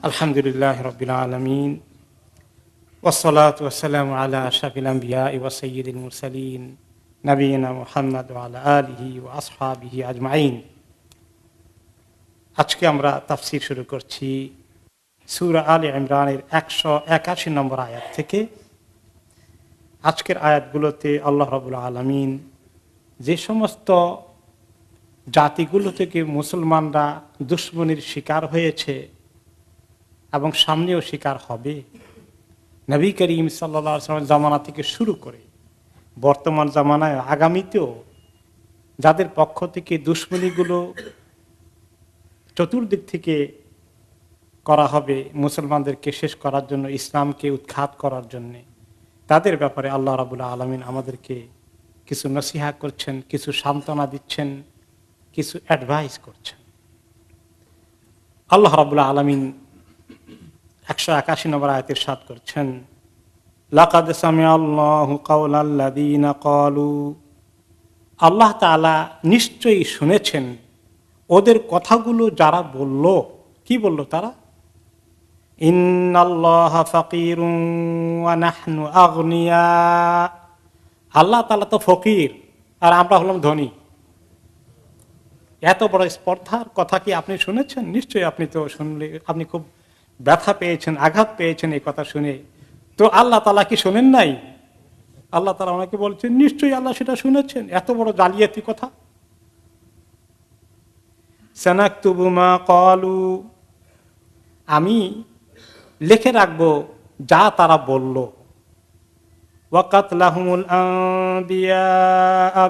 আলহামদুলিল্লাহ রাব্বিল আলামিন ওয়াসসালাতু ওয়াসসালামু আলা আশরাফিল আমবিয়া ওয়া সাইয়্যিদিল মুরসালিন নবিয়িনা মুহাম্মদ ওয়া আলা আলিহি ওয়া আসহাবিহি আজমাইন। আজকে আমরা তাফসীর শুরু করছি সূরা আলে ইমরানের 181 নম্বর আয়াত থেকে। আজকের আয়াতগুলোতে আল্লাহ রাব্বুল আলামিন যে সমস্ত জাতিগুলো থেকে মুসলমানরা দুশমনির শিকার হয়েছে এবং সামনেও শিকার হবে, নবী করিম সাল্লাল্লাহু আলাইহি ওয়াসাল্লামের জামানা থেকে শুরু করে বর্তমান জামানায় আগামীতেও যাদের পক্ষ থেকে দুশমনিগুলো চতুর্দিক থেকে করা হবে মুসলমানদেরকে শেষ করার জন্য, ইসলামকে উৎখাত করার জন্য, তাদের ব্যাপারে আল্লাহ রাব্বুল আলামিন আমাদেরকে কিছু নসিহা করছেন, কিছু সান্ত্বনা দিচ্ছেন, কিছু অ্যাডভাইস করছেন। আল্লাহ রাব্বুল আলামিন 181 নম্বর আয়াতে ইরশাদ করছেন, লাকাদ সামিআল্লাহু কাওলাল্লাযীনা ক্বালু, আল্লাহ তাআলা নিশ্চয়ই শুনেছেন ওদের কথাগুলো যারা বলল। কি বলল তারা? ইন্নাল্লাহা ফাকিরুন ওয়া নাহনু আগনিয়া, আল্লাহ তাআলা তো ফকির আর আমরা হলাম ধনী। এত বড় স্পর্ধার কথা কি আপনি শুনেছেন? নিশ্চয়ই আপনি তো শুনলে আপনি খুব ব্যথা পেয়েছেন, আঘাত পেয়েছেন এই কথা শুনে। তো আল্লাহ তাআলা কি শোনেন নাই? আল্লাহ তাআলা ওনাকে বলছেন নিশ্চয়ই আল্লাহ সেটা শুনেছেন। এত বড় জালিয়াতি কথা। সানাকতুবু মা ক্বালু, আমি লিখে রাখবো যা তারা বলল। ওয়া কাতলাহুমুল আনবিয়া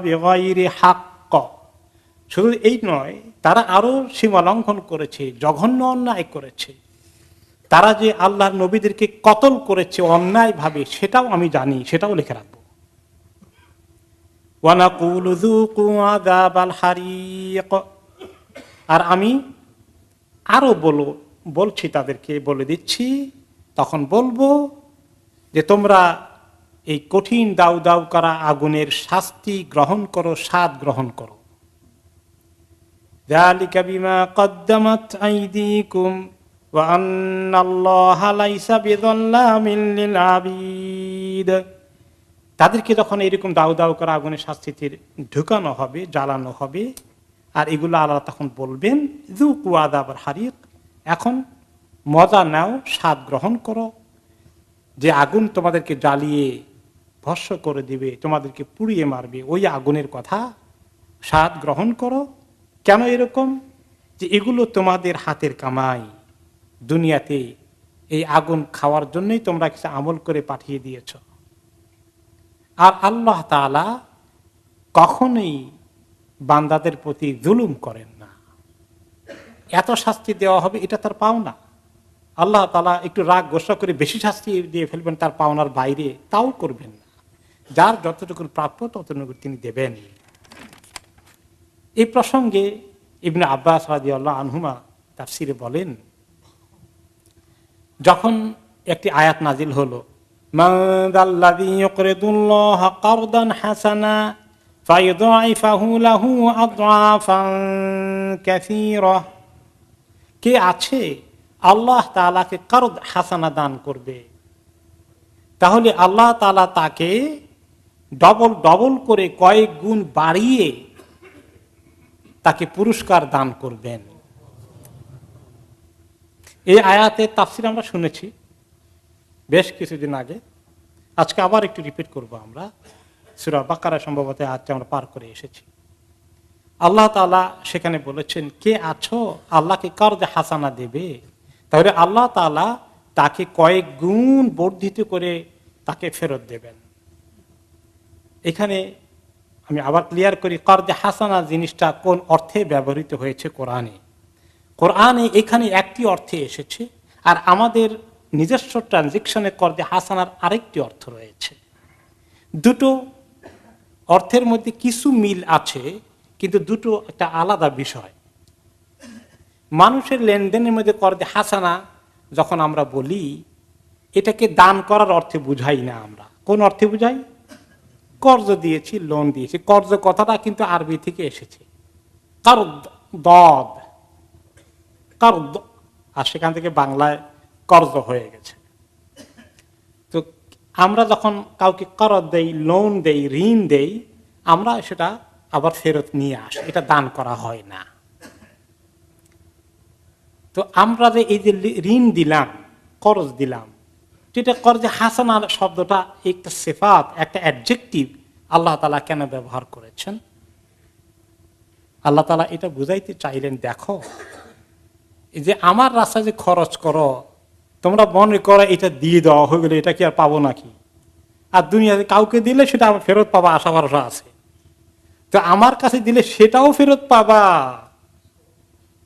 বিগাইরি হাক্ক, শুধু এই নয়, তারা আরো সীমা লঙ্ঘন করেছে, জঘন্য অন্যায় করেছে। তারা যে আল্লাহর নবীদেরকে কতল করেছে অন্যায় ভাবে, সেটাও আমি জানি, সেটাও লিখে রাখবো। ওয়া নাকুলু যুকু আযাবাল হারিক, আর আমি আরো বলছি তাদেরকে, বলে দিচ্ছি, তখন বলবো যে তোমরা এই কঠিন দাউ দাউ করা আগুনের শাস্তি গ্রহণ করো, স্বাদ গ্রহণ করো। যালিকা বিমা কদ্দামাত আইদিকুম ওয়া আন্নাল্লাহা লাইসা বিযাল্লামিল লিল আবিদ। তাদেরকে যখন এরকম দাউ দাউ করা আগুনের শাস্তিতে ঢুকানো হবে, জ্বালানো হবে, আর এগুলো আল্লাহ তখন বলবেন যুকু আযাবাল হারিক, এখন মজা নাও, স্বাদ গ্রহণ করো। যে আগুন তোমাদেরকে জ্বালিয়ে ভস্ম করে দিবে, তোমাদেরকে পুড়িয়ে মারবে, ওই আগুনের কথা স্বাদ গ্রহণ করো। কেন এরকম? যে এগুলো তোমাদের হাতের কামাই। দুনিয়াতে এই আগুন খাওয়ার জন্যই তোমরা কিছু আমল করে পাঠিয়ে দিয়েছ। আর আল্লাহ তাআলা কখনোই বান্দাদের প্রতি জুলুম করেন না। এত শাস্তি দেওয়া হবে এটা তার পাওনা। আল্লাহ তাআলা একটু রাগ গোসা করে বেশি শাস্তি দিয়ে ফেলবেন তার পাওনার বাইরে, তাও করবেন না। যার যতটুকু প্রাপ্য ততটুকু তিনি দেবেন। এই প্রসঙ্গে ইবনে আব্বাস রাদিয়াল্লাহু আনহুমা তাফসিরে বলেন, যখন একটি আয়াত নাজিল হলো, মান যাল্লাযী ইউকরিদুল্লাহা কারদান হাসানা ফায়ুদাইফাহু লাহু আযআফান কাসীরা, কে আছে আল্লাহ তাআলাকে কারদ হাসানা দান করবে, তাহলে আল্লাহ তাআলা তাকে ডবল ডবল করে কয়েক গুণ বাড়িয়ে তাকে পুরস্কার দান করবেন। এই আয়াতের তাফসীর আমরা শুনেছি বেশ কিছুদিন আগে। আজকে আবার একটু রিপিট করব। আমরা সূরা বাকারা সম্ভবত আজকে আমরা পার করে এসেছি। আল্লাহ তাআলা সেখানে বলেছেন কে আছো আল্লাহকে কারদ হাসানা দেবে, তাহলে আল্লাহ তাআলা তাকে কয়েক গুণ বর্ধিত করে তাকে ফেরত দেবেন। এখানে আমি আবার ক্লিয়ার করি, কারদ হাসানা জিনিসটা কোন অর্থে ব্যবহৃত হয়েছে কোরআনে। কোরআনে এখানে একটি অর্থে এসেছে, আর আমাদের নিজস্ব ট্রানজিকশনে কারদ হাসানার আরেকটি অর্থ রয়েছে। দুটো অর্থের মধ্যে কিছু মিল আছে, কিন্তু দুটো একটা আলাদা বিষয়। মানুষের লেনদেনের মধ্যে কারদ হাসানা যখন আমরা বলি, এটাকে দান করার অর্থে বুঝাই না। আমরা কোন অর্থে বুঝাই? কর্জ দিয়েছি, লোন দিয়েছি। কর্জ কথাটা কিন্তু আরবি থেকে এসেছে, কারদ, দদ, কারদ আর সেখান থেকে বাংলায় কর্জ হয়ে গেছে। তো আমরা যখন কাউকে করজ দেই, লোন দেই, ঋণ দেই, আমরা সেটা আবার ফেরত নিয়ে আসি, এটা দান করা হয় না। তো আমরা যে এই যে ঋণ দিলাম, করজ দিলাম, যেটা করজে হাসানা শব্দটা একটা সিফাত, একটা অ্যাডজেক্টিভ আল্লাহ তাআলা কেন ব্যবহার করেছেন? আল্লাহ তাআলা এটা বুঝাইতে চাইলেন, দেখো এই যে আমার রাস্তায় যে খরচ করো, তোমরা মনে করো এটা দিয়ে দেওয়া হয়ে গেলে এটা কি আর পাবো নাকি? আর দুনিয়াতে কাউকে দিলে সেটা আমার ফেরত পাবা আশা ভরসা আছে। তো আমার কাছে দিলে সেটাও ফেরত পাবা,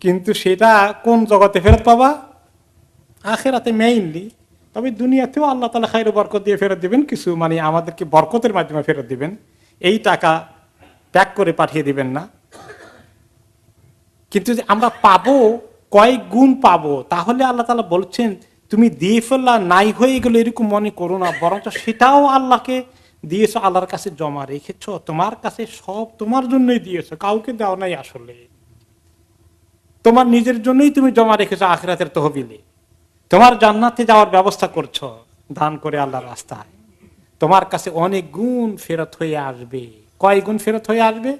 কিন্তু সেটা কোন জগতে ফেরত পাবা? আখিরাতে মেইনলি। তবে দুনিয়াতেও আল্লাহ তাআলা খায়র বরকত দিয়ে ফেরত দিবেন কিছু, মানে আমাদেরকে বরকতের মাধ্যমে ফেরত দিবেন, এই টাকা প্যাক করে পাঠিয়ে দিবেন না। কিন্তু যে আমরা পাবো, কয়েক গুণ পাবো, তাহলে আল্লাহ তাআলা বলছেন তুমি দিয়ে ফেললা, নাই হয়ে গেল এরকম মনে করো না, বরঞ্চ সেটাও আল্লাহকে দিয়েছো, আল্লাহর কাছে জমা রেখেছো, তোমার কাছে সব তোমার জন্যই দিয়েছো, কাউকে দাও নাই। আসলে তোমার নিজের জন্যই তুমি জমা রেখেছো আখিরাতের তহবিলে। তোমার জান্নাতে যাওয়ার ব্যবস্থা করছো দান করে আল্লাহর রাস্তায়, তোমার কাছে অনেক গুণ ফেরত হয়ে আসবে। কয় গুণ ফেরত হয়ে আসবে?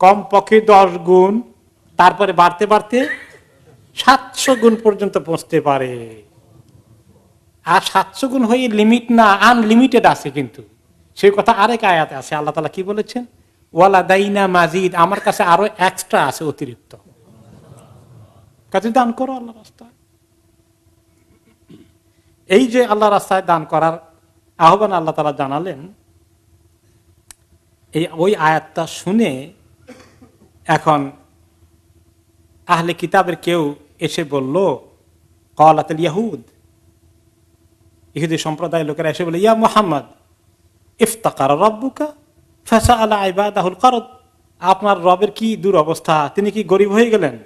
কমপক্ষে 10 গুণ, তারপরে বাড়তে বাড়তে 700 গুণ পর্যন্ত পৌঁছতে পারে। আর 700 গুণ হয়ে লিমিট না, আনলিমিটেড আছে। কিন্তু সেই কথা আরেক আয়াতে আছে, আল্লাহ তাআলা কি বলেছেন? ওয়ালা দাইনা মাজিদ, আমার কাছে আরো এক্সট্রা আছে, অতিরিক্ত। কাজে দান করো আল্লাহ রাস্তায়। এই যে আল্লাহ রাস্তায় দান করার আহ্বান আল্লাহ তাআলা জানালেন, ওই আয়াতটা শুনে এখন আহলে কিতাবের কেউ এসে বলল, ক্বালাতুল ইয়াহুদ, ইহুদি সম্প্রদায়ের লোকেরা এসে বলে, ইয়া মুহাম্মদ ইফতাকারা রাব্বুকা ফাসাআলা ইবাদাহুল করদ, আপনার রবের কি দুরবস্থা, তিনি কি গরিব হয়ে গেলেন?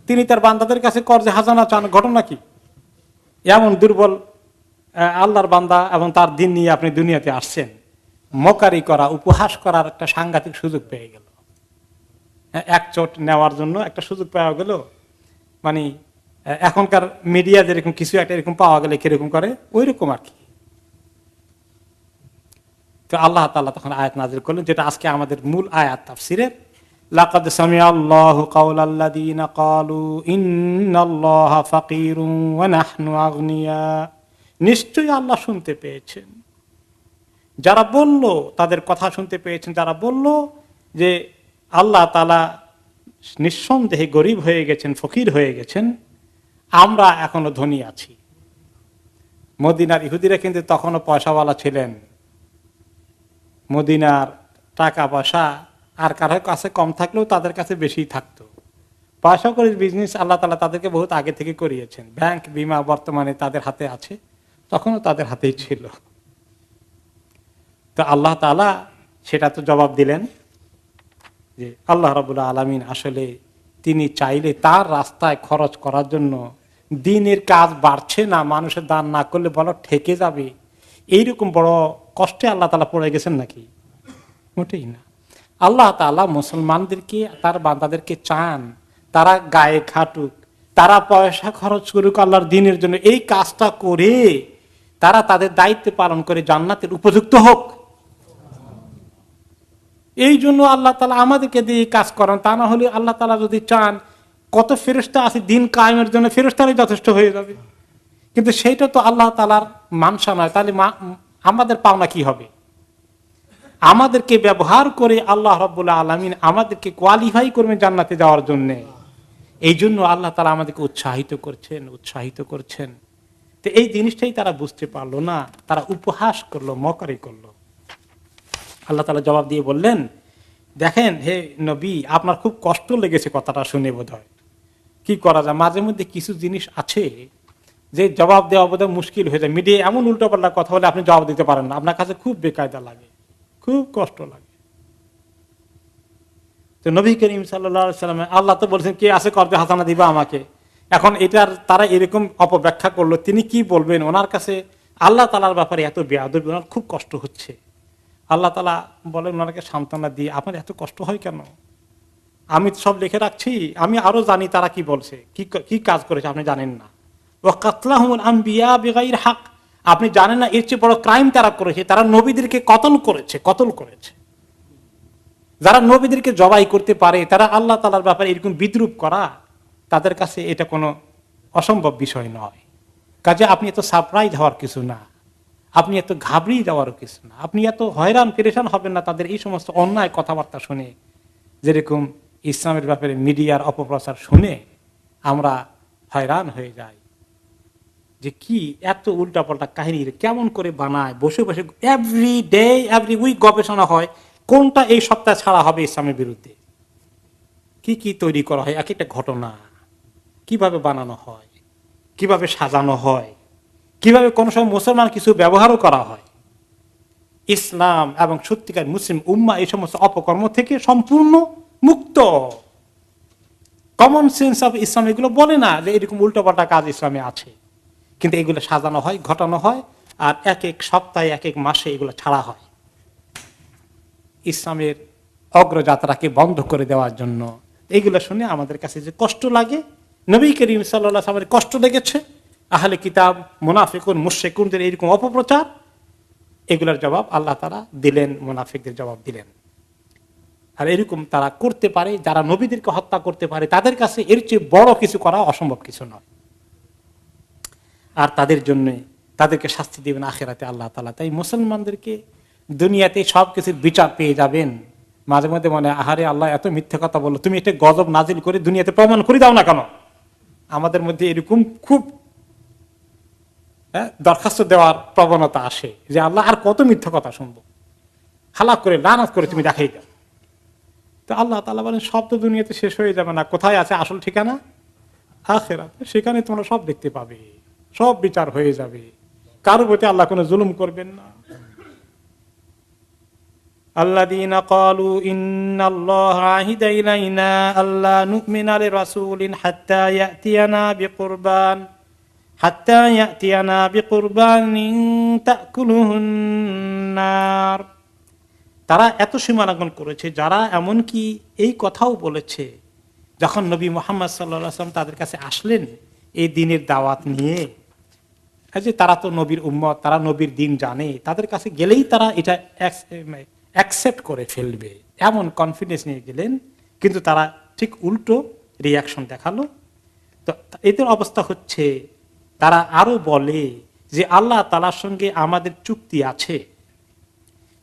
তিনি তার বান্দাদের কাছে কর্জে হাসানা চান, ঘটনা কি? এমন দুর্বল আল্লাহর বান্দা এবং তার দিন নিয়ে আপনি দুনিয়াতে আসছেন, মকারি করা, উপহাস করার একটা সাংঘাতিক সুযোগ পেয়ে গেল। এক চোট নেওয়ার জন্য একটা সুযোগ পাওয়া গেল। মানে এখনকার মিডিয়া যেরকম কিছু একটা এরকম পাওয়া গেলে কিরকম করে, ওই রকম আর কি। তো আল্লাহ তাআলা তখন আয়াত নাযিল করলেন, যেটা আজকে আমাদের মূল আয়াত তাফসীরের, লাকাদ সামিআল্লাহু কাওলাল্লাযীনা ক্বালু ইন্নাল্লাহা ফাকীরুন ওয়া নাহনু আগনিয়া, নিশ্চয়ই আল্লাহ শুনতে পেয়েছেন যারা বলল, তাদের কথা শুনতে পেয়েছেন যারা বলল যে আল্লাহ তাআলা নিঃসন্দেহে গরিব হয়ে গেছেন, ফকির হয়ে গেছেন, আমরা এখনো ধনী আছি। মদিনার ইহুদিরা কিন্তু তখনও পয়সাওয়ালা ছিলেন। মদিনার টাকা পয়সা আর কারোর কাছে কম থাকলেও তাদের কাছে বেশি থাকতো। পয়সা করে বিজনেস আল্লাহ তাআলা তাদেরকে বহুত আগে থেকে করিয়েছেন। ব্যাংক, বিমা বর্তমানে তাদের হাতে আছে, তখনও তাদের হাতেই ছিল। তো আল্লাহ তাআলা সেটা তো জবাব দিলেন যে আল্লাহ রাব্বুল আলামিন আসলে তিনি চাইলে তার রাস্তায় খরচ করার জন্য, দিনের কাজ বাড়ছে না, মানুষের দান না করলে বলো ঠেকে যাবে, এইরকম বড় কষ্টে আল্লাহ তাআলা পড়ে গেছেন নাকি? মোটেই না। আল্লাহ তাআলা মুসলমানদেরকে, তার বান্দাদেরকে চান তারা গায়ে খাটুক, তারা পয়সা খরচ করুক আল্লাহর দ্বীনের জন্য, এই কাজটা করে তারা তাদের দায়িত্ব পালন করে জান্নাতের উপযুক্ত হোক। এই জন্য আল্লাহ তাআলা আমাদেরকে দিয়ে কাজ করেন। তা না হলে আল্লাহ তাআলা যদি চান, কত ফেরেশতা আছে দিন কায়েমের জন্য, ফেরেশতারাই যথেষ্ট হয়ে যাবে। কিন্তু সেইটা তো আল্লাহ তাআলার মানসা নয়। তাহলে আমাদের পাওনা কি হবে? আমাদেরকে ব্যবহার করে আল্লাহ রাব্বুল আলামিন আমাদেরকে কোয়ালিফাই করবেন জান্নাতে যাওয়ার জন্য। এই জন্য আল্লাহ তাআলা আমাদেরকে উৎসাহিত করছেন। তো এই জিনিসটাই তারা বুঝতে পারলো না, তারা উপহাস করলো, মকারি করলো। আল্লাহ তাআলা জবাব দিয়ে বললেন, দেখেন হে নবী, আপনার খুব কষ্ট লেগেছে কথাটা শুনে বোধহয়। কি করা যায়, মাঝে মধ্যে কিছু জিনিস আছে যে জবাব দেওয়া বোধহয় মুশকিল হয়ে যায়। মিডিয়া এমন উল্টোপাল্টা কথা বলে আপনি জবাব দিতে পারেন না, আপনার কাছে খুব বেকায়দা লাগে, খুব কষ্ট লাগে। তো নবী করিম সাল্লাল্লাহু আলাইহি ওয়াসাল্লাম, আল্লাহ তো বলেছেন কে আছে কর্জে হাসানা দিবা আমাকে। এখন এটার তারা এরকম অপব্যাখ্যা করলো, তিনি কি বলবেন? ওনার কাছে আল্লাহ তাআলার ব্যাপারে এত বেয়াদবি, ওনার খুব কষ্ট হচ্ছে। আল্লাহ তাআলা বলেন ওনাকে সান্ত্বনা দিয়ে, আপনার এত কষ্ট হয় কেন? আমি তো সব লিখে রাখছি, আমি আরো জানি তারা কি বলছে, কি কাজ করেছে আপনি জানেন না। ওয়া কাতলাহুমুল আম্বিয়া বিগাইরি হক, আপনি জানেন না এর চেয়ে বড় ক্রাইম তারা করেছে, তারা নবীদেরকে কতল করেছে। যারা নবীদেরকে জবাই করতে পারে, তারা আল্লাহ তাআলার ব্যাপারে এরকম বিদ্রূপ করা, তাদের কাছে এটা কোনো অসম্ভব বিষয় নয়। কাজে আপনি এত সারপ্রাইজ হওয়ার কিছু না, আপনি এত ঘাবড়িয়ে যাওয়ারও কিছু না, আপনি এত হয়রান পেরেশান হবেন না তাদের এই সমস্ত অন্যায় কথাবার্তা শুনে। যেরকম ইসলামের ব্যাপারে মিডিয়ার অপপ্রচার শুনে আমরা হয়রান হয়ে যাই যে কি এত উল্টাপাল্টা কাহিনী কেমন করে বানায়, বসে বসে এভরি ডে এভরি উইক গবেষণা হয় কোনটা এই সপ্তাহে ছাড়া হবে ইসলামের বিরুদ্ধে, কি তৈরি করা হয়, এক একটা ঘটনা কিভাবে বানানো হয়, কিভাবে সাজানো হয়, কিভাবে কোন সময় মুসলমান কিছু ব্যবহারও করা হয়। ইসলাম এবং সত্যিকার মুসলিম উম্মাহ এই সমস্ত অপকর্ম থেকে সম্পূর্ণ মুক্ত। কমন সেন্স অফ ইসলাম এগুলো বলে না যে এরকম উল্টোপাল্টা কাজ ইসলামে আছে, কিন্তু এগুলো সাজানো হয়, ঘটানো হয়, আর এক এক সপ্তাহে এক এক মাসে এগুলো ছাড়া হয় ইসলামের অগ্রযাত্রাকে বন্ধ করে দেওয়ার জন্য। এগুলো শুনে আমাদের কাছে যে কষ্ট লাগে, নবী করিম সাল্লাল্লাহু আলাইহি ওয়াসাল্লামের কষ্ট লেগেছে, আহলে কিতাব মুনাফিকুন মুশরিকুনদের এরকম অপপ্রচার, এগুলোর জবাব আল্লাহ তাআলা দিলেন, মুনাফিকদের জবাব দিলেন। আর এরকম তারা করতে পারে, যারা নবীদেরকে হত্যা করতে পারে, তাদের কাছে এর চেয়ে বড় কিছু করা অসম্ভব কিছু নয়। আর তাদের জন্য তাদেরকে শাস্তি দিবেন আখিরাতে আল্লাহ তাআলা। তাই মুসলমানদেরকে দুনিয়াতে সবকিছুর বিচার পেয়ে যাবেন। মাঝে মধ্যে মনে হয়, আহারে আল্লাহ এত মিথ্যে কথা বললো, তুমি একটা গজব নাজিল করে দুনিয়াতে প্রমাণ করে দাও না কেন। আমাদের মধ্যে এরকম খুব দরখাস্ত দেওয়ার প্রবণতা আসে যে আল্লাহ আর কত মিথ্যা কথা শুনবো, হালাক করে লানাত করে তুমি দেখাই দাও। তো আল্লাহ তাআলা বলেন সব তো দুনিয়াতে শেষ হয়ে যাবে না, কোথায় আছে আসল ঠিকানা? আখিরাতে, সেখানে তোমরা সব দেখতে পাবে, সব বিচার হয়ে যাবে, কারোর প্রতি আল্লাহ কোনো জুলুম করবেন না। আল্লাযীনা ক্বালু ইন্নাল্লাহা আহিদা ইলাইনা আল্লা নু'মিনা লিরাসূলিন হাত্তা ইয়াতিয়ানা বিকুরবানিন তাকুলুহুন নার। তারা এত সীমালঙ্ঘন করেছে, যারা এমনকি এই কথাও বলেছে যখন নবী মুহাম্মদ সাল্লাল্লাহু আলাইহি ওয়াসাল্লাম তাদের কাছে আসলেন এই দ্বীনের দাওয়াত নিয়ে, যে তারা তো নবীর উম্মত, তারা নবীর দ্বীন জানে, তাদের কাছে গেলেই তারা এটা অ্যাকসেপ্ট করে ফেলবে, এমন কনফিডেন্স নিয়ে গেলেন, কিন্তু তারা ঠিক উল্টো রিয়াকশন দেখালো। তো এদের অবস্থা হচ্ছে, তারা আরো বলে যে আল্লাহ তাআলার সঙ্গে আমাদের চুক্তি আছে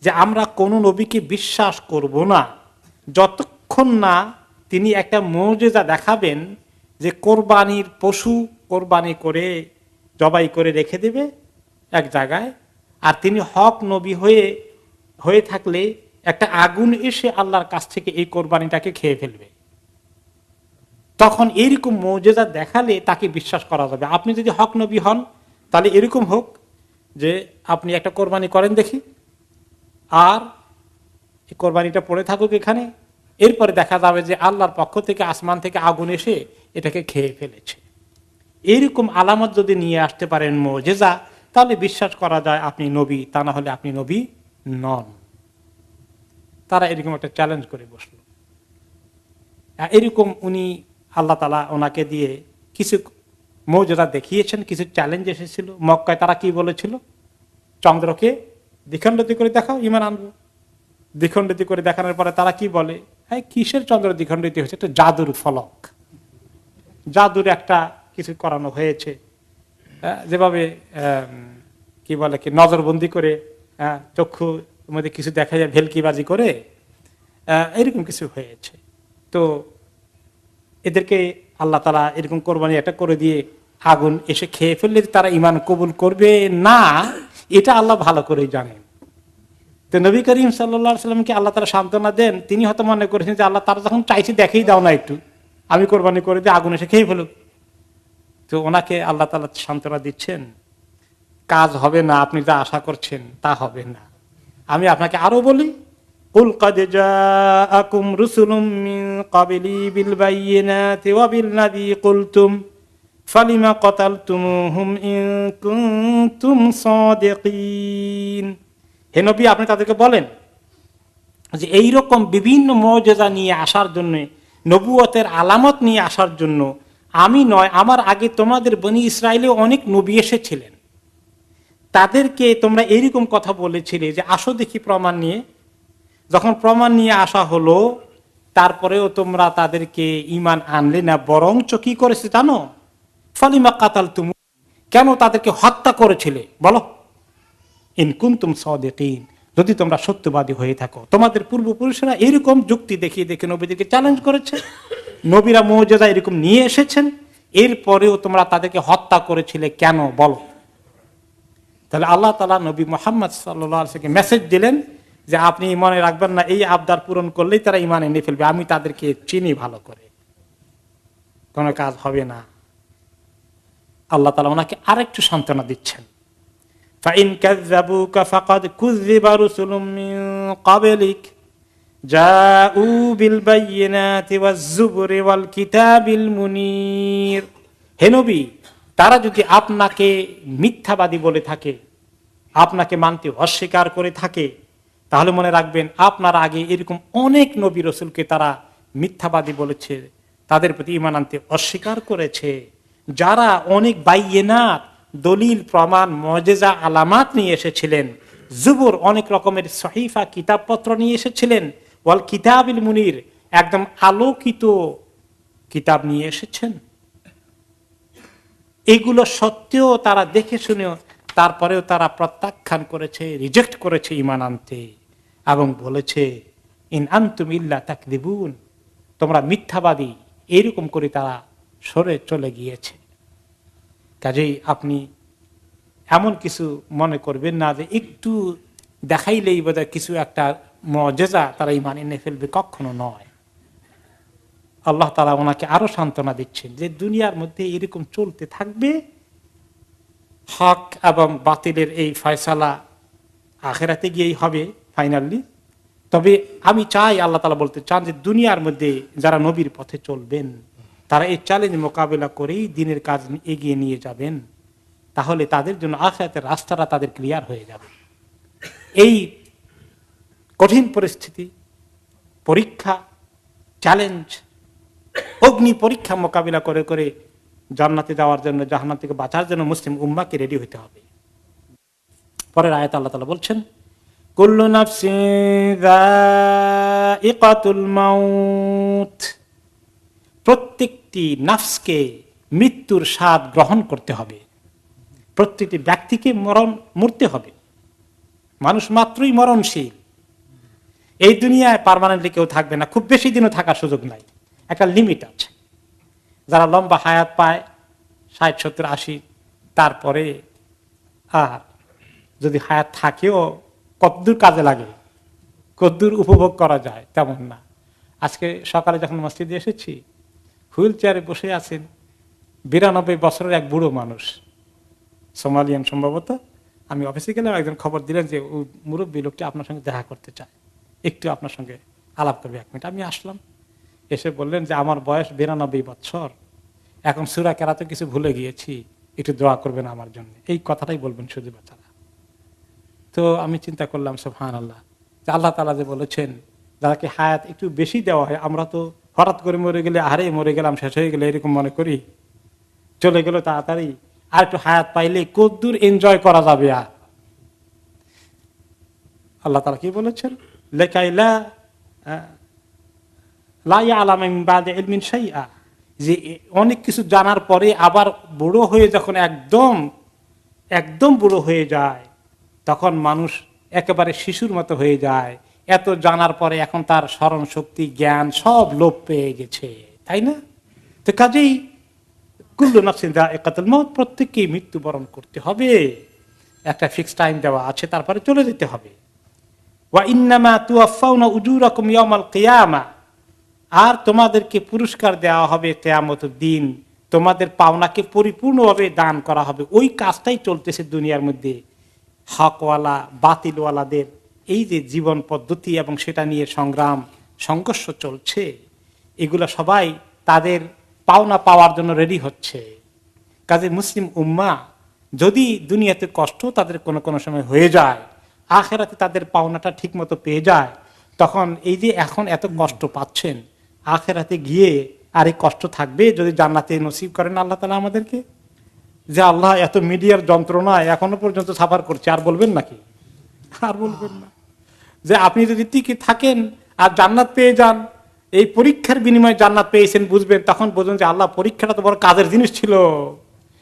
যে আমরা কোন নবীকে বিশ্বাস করব না যতক্ষণ না তিনি একটা মুজিজা দেখাবেন যে কোরবানির পশু কোরবানি করে জবাই করে রেখে দেবে এক জায়গায়, আর তিনি হক নবী হয়ে থাকলে একটা আগুন এসে আল্লাহর কাছ থেকে এই কোরবানিটাকে খেয়ে ফেলবে। তখন এরকম মুজিজা দেখালে তাকে বিশ্বাস করা যাবে। আপনি যদি হক নবী হন তাহলে এরকম হোক যে আপনি একটা কোরবানি করেন দেখি, আর এই কোরবানিটা পড়ে থাকুক এখানে, এরপরে দেখা যাবে যে আল্লাহর পক্ষ থেকে আসমান থেকে আগুন এসে এটাকে খেয়ে ফেলেছে। এইরকম আলামত যদি নিয়ে আসতে পারেন মুজিজা, তাহলে বিশ্বাস করা যায় আপনি নবী, তা না হলে আপনি নবী নন। তারা এরকম একটা চ্যালেঞ্জ করে বসলো। এরকম উনি আল্লাহ তাআলা ওনাকে দিয়ে কিছু মুজিজা দেখিয়েছেন, কিছু চ্যালেঞ্জ এসেছিল। মক্কায় তারা কি বলেছিল, চন্দ্রকে দ্বিখণ্ডিত করে দেখাও, ঈমান আনবো। দ্বিখণ্ডিত করে দেখানোর পরে তারা কি বলে, কিসের চন্দ্র দ্বিখণ্ডিত হয়েছে, একটা জাদুর ফলক, জাদুর একটা কিছু করানো হয়েছে, যেভাবে কি বলে কি নজরবন্দি করে চক্ষু মধ্যে কিছু দেখা যায় ভেলকিবাজি করে, এরকম কিছু হয়েছে। তো এদেরকে আল্লাহ তাআলা এরকম কোরবানি একটা করে দিয়ে আগুন এসে খেয়ে ফেললে তারা ঈমান কবুল করবে না, এটা আল্লাহ ভালো করেই জানেন। তো নবী করিম সাল্লাল্লাহু আলাইহি ওয়াসাল্লামকে আল্লাহ তাআলা সান্ত্বনা দেন, তিনি হয়তো মনে করেছেন যে আল্লাহ তারা যখন চাইছে দেখেই দাও না একটু, আমি কোরবানি করে দিয়ে আগুন এসে খেয়ে ফেলুক। তো ওনাকে আল্লাহ তাআলা সান্ত্বনা দিচ্ছেন, কাজ হবে না, আপনি যা আশা করছেন তা হবে না। আমি আপনাকে আরো বলি, কুল কাদ জাআকুম রুসুলুম মিন ক্বাবলি বিল বায়িনাতি ওয়া বিল্লাযী কুলতুম ফালিমা ক্বাতালতুমুহুম ইন কুনতুম সাদিকিন। হে নবী, আপনি তাদেরকে বলেন যে এইরকম বিভিন্ন মুজিজা নিয়ে আসার জন্য নবুয়তের আলামত নিয়ে আসার জন্য আমি নয়, আমার আগে তোমাদের বনি ইসরায়েলে অনেক নবী এসেছিলেন, তাদেরকে তোমরা এরকম কথা বলেছিলে যে আসো দেখি প্রমাণ নিয়ে। যখন প্রমাণ নিয়ে আসা হলো, তারপরেও তোমরা তাদেরকে ঈমান আনলে না, বরঞ্চ কি করেছে জানো? ফালিমা কাতালতুম, কেন তাদেরকে হত্যা করেছিলে বলো? ইন কুনতুম সাদিকিন, যদি তোমরা সত্যবাদী হয়ে থাকো। তোমাদের পূর্বপুরুষরা এরকম যুক্তি দেখিয়ে দেখে নবীদেরকে চ্যালেঞ্জ করেছে, নবীরা মুজিজা এরকম নিয়ে এসেছেন, এরপরেও তোমরা তাদেরকে হত্যা করেছিলে কেন বলো? তাহলে আল্লাহ তাআলা নবী মুহাম্মদ সাল্লাল্লাহু আলাইহি ওয়াসাল্লামকে মেসেজ দিলেন যে আপনি মনে রাখবেন না, এই আবদার পূরণ করলেই তারা ঈমান এনে ফেলবে, আমি তাদেরকে চিনি ভালো করে, কোনো কাজ হবে না। আল্লাহ তাআলা ওনাকে আরেকটু সান্ত্বনা দিচ্ছেন, ফাইন কাযযাবুকা ফাকাদ কুযযিবা রুসুলুম মিন ক্বাবলিক জাউ বিল বায়িনাতি ওয়াজ যুবুরি ওয়াল কিতাবিল মুনির। হে নবী, তারা যদি আপনাকে মিথ্যাবাদী বলে থাকে, আপনাকে মানতে অস্বীকার করে থাকে, তাহলে মনে রাখবেন আপনার আগে এরকম অনেক নবী রসুলকে তারা মিথ্যাবাদী বলেছে, তাদের প্রতি ঈমান আনতে অস্বীকার করেছে, যারা অনেক বাইয়িনাত দলিল প্রমাণ মুজিজা আলামাত নিয়ে এসেছিলেন, জুবুর অনেক রকমের সহিফা কিতাবপত্র নিয়ে এসেছিলেন, ওয়াল কিতাবিল মুনির একদম আলোকিত কিতাব নিয়ে এসেছেন। এগুলো সত্ত্বেও তারা দেখে শুনেও তারপরেও তারা প্রত্যাখ্যান করেছে, রিজেক্ট করেছে ঈমান আনতে, এবং বলেছে ইন আনতুম ইল্লা তাকদিবুন, তোমরা মিথ্যাবাদী, এরকম করে তারা সরে চলে গিয়েছে। কাজেই আপনি এমন কিছু মনে করবেন না যে একটু দেখাইলেই বোধহয় কিছু একটা মুজিজা তারা ঈমান এনে ফেলবে, কখনো নয়। আল্লাহ তাআলা ওনাকে আরো সান্ত্বনা দিচ্ছেন যে দুনিয়ার মধ্যে এরকম চলতে থাকবে, হক এবং বাতিলের এই ফয়সালা আখিরাতে গিয়েই হবে ফাইনালি। তবে আমি চাই, আল্লাহ তাআলা বলতে চান যে দুনিয়ার মধ্যে যারা নবীর পথে চলবেন তারা এই চ্যালেঞ্জ মোকাবেলা করেই দিনের কাজ এগিয়ে নিয়ে যাবেন, তাহলে তাদের জন্য আখিরাতের রাস্তাটা তাদের ক্লিয়ার হয়ে যাবে। এই কঠিন পরিস্থিতি, পরীক্ষা, চ্যালেঞ্জ, অগ্নি পরীক্ষা মোকাবিলা করে করে জান্নাতে যাওয়ার জন্য, জাহান্নাম থেকে বাঁচার জন্য মুসলিম উম্মাহকে রেডি হতে হবে। পরের আয়াতে আল্লাহ তাআলা বলছেন, কুল্লু নাফসিন যায়িকাতুল মাউত, প্রত্যেকটি নাফসকে মৃত্যুর স্বাদ গ্রহণ করতে হবে, প্রত্যেকটি ব্যক্তিকে মরতে হবে। মানুষ মাত্রই মরণশীল, এই দুনিয়ায় পার্মানেন্টলি কেউ থাকবে না, খুব বেশি দিনও থাকার সুযোগ নাই, একটা লিমিট আছে। যারা লম্বা হায়াত পায় 60, 70, 80, তারপরে আর যদি হায়াত থাকেও কতদূর কাজে লাগে, কতদূর উপভোগ করা যায় তেমন না। আজকে সকালে যখন মসজিদে এসেছি, হুইল চেয়ারে বসে আছেন 92 বছরের এক বুড়ো মানুষ, সোমালিয়ান সম্ভবত। আমি অফিসে গেলাম, একজন খবর দিলেন যে ওই মুরব্বী লোকটি আপনার সঙ্গে দেখা করতে চায়, একটু আপনার সঙ্গে আলাপ করবে 1 মিনিট। আমি আসলাম, এসে বললেন যে আমার বয়স 92 বছর, এখন সূরা কেরাতে কিছু ভুলে গিয়েছি, একটু দোয়া করবেন আমার জন্য, এই কথাটাই বলবেন শুধু বাচ্চারা। তো আমি চিন্তা করলাম সুবহানাল্লাহ, যে আল্লাহ তাআলা যে বলেছেন যাকে হায়াত একটু বেশি দেওয়া হয়, আমরা তো হঠাৎ করে মরে গেলে আরে মরে গেলাম, শেষ হয়ে গেলে এরকম মনে করি, চলে গেল তাড়াতাড়ি, আর একটু হায়াত পাইলে কতদূর এনজয় করা যাবে। আর আল্লাহ তাআলা কি বলেছেন, লাকাইলা লা ইয়ালাম মিন বাদি ইলমিন শাইআ, যে অনেক কিছু জানার পরে আবার বুড়ো হয়ে যখন একদম বুড়ো হয়ে যায়, তখন মানুষ একেবারে শিশুর মতো হয়ে যায়। এত জানার পরে এখন তার স্মরণ শক্তি, জ্ঞান সব লোপ পেয়ে গেছে, তাই না? তো কাজেই কুল্লু নাফসিন যায়িকাতুল মাউত, প্রত্যেককেই মৃত্যুবরণ করতে হবে, একটা ফিক্সড টাইম দেওয়া আছে, তারপরে চলে যেতে হবে। ওয়া ইন্নামা তুওয়াফাউনা উজুরাকুম ইয়াওমাল কিয়ামা, আর তোমাদেরকে পুরস্কার দেওয়া হবে কিয়ামতের দিন, তোমাদের পাওনাকে পরিপূর্ণভাবে দান করা হবে। ওই কাজটাই চলতেছে দুনিয়ার মধ্যে। হকওয়ালা বাতিলওয়ালাদের এই যে জীবন পদ্ধতি এবং সেটা নিয়ে সংগ্রাম সংঘর্ষ চলছে, এগুলো সবাই তাদের পাওনা পাওয়ার জন্য রেডি হচ্ছে। কাজে মুসলিম উম্মাহ যদি দুনিয়াতে কষ্ট তাদের কোনো কোনো সময় হয়ে যায়, আখিরাতে তাদের পাওনাটা ঠিক মতো পেয়ে যায়, তখন এই যে এখন এত কষ্ট পাচ্ছেন, আখেরাতে গিয়ে আর এই কষ্ট থাকবে যদি জান্নাতে নসিব করেন আল্লাহ তাআলা আমাদেরকে? যে আল্লাহ এত মিডিয়ার যন্ত্রণা এখনো পর্যন্ত সাফার করছে, আর বলবেন নাকি? আর বলবেন না। যে আপনি যদি টিকে থাকেন আর জান্নাত পেয়ে যান, এই পরীক্ষার বিনিময়ে জান্নাত পেয়েছেন বুঝবেন, তখন বুঝবেন যে আল্লাহ পরীক্ষাটা তো বড় কাজের জিনিস ছিল,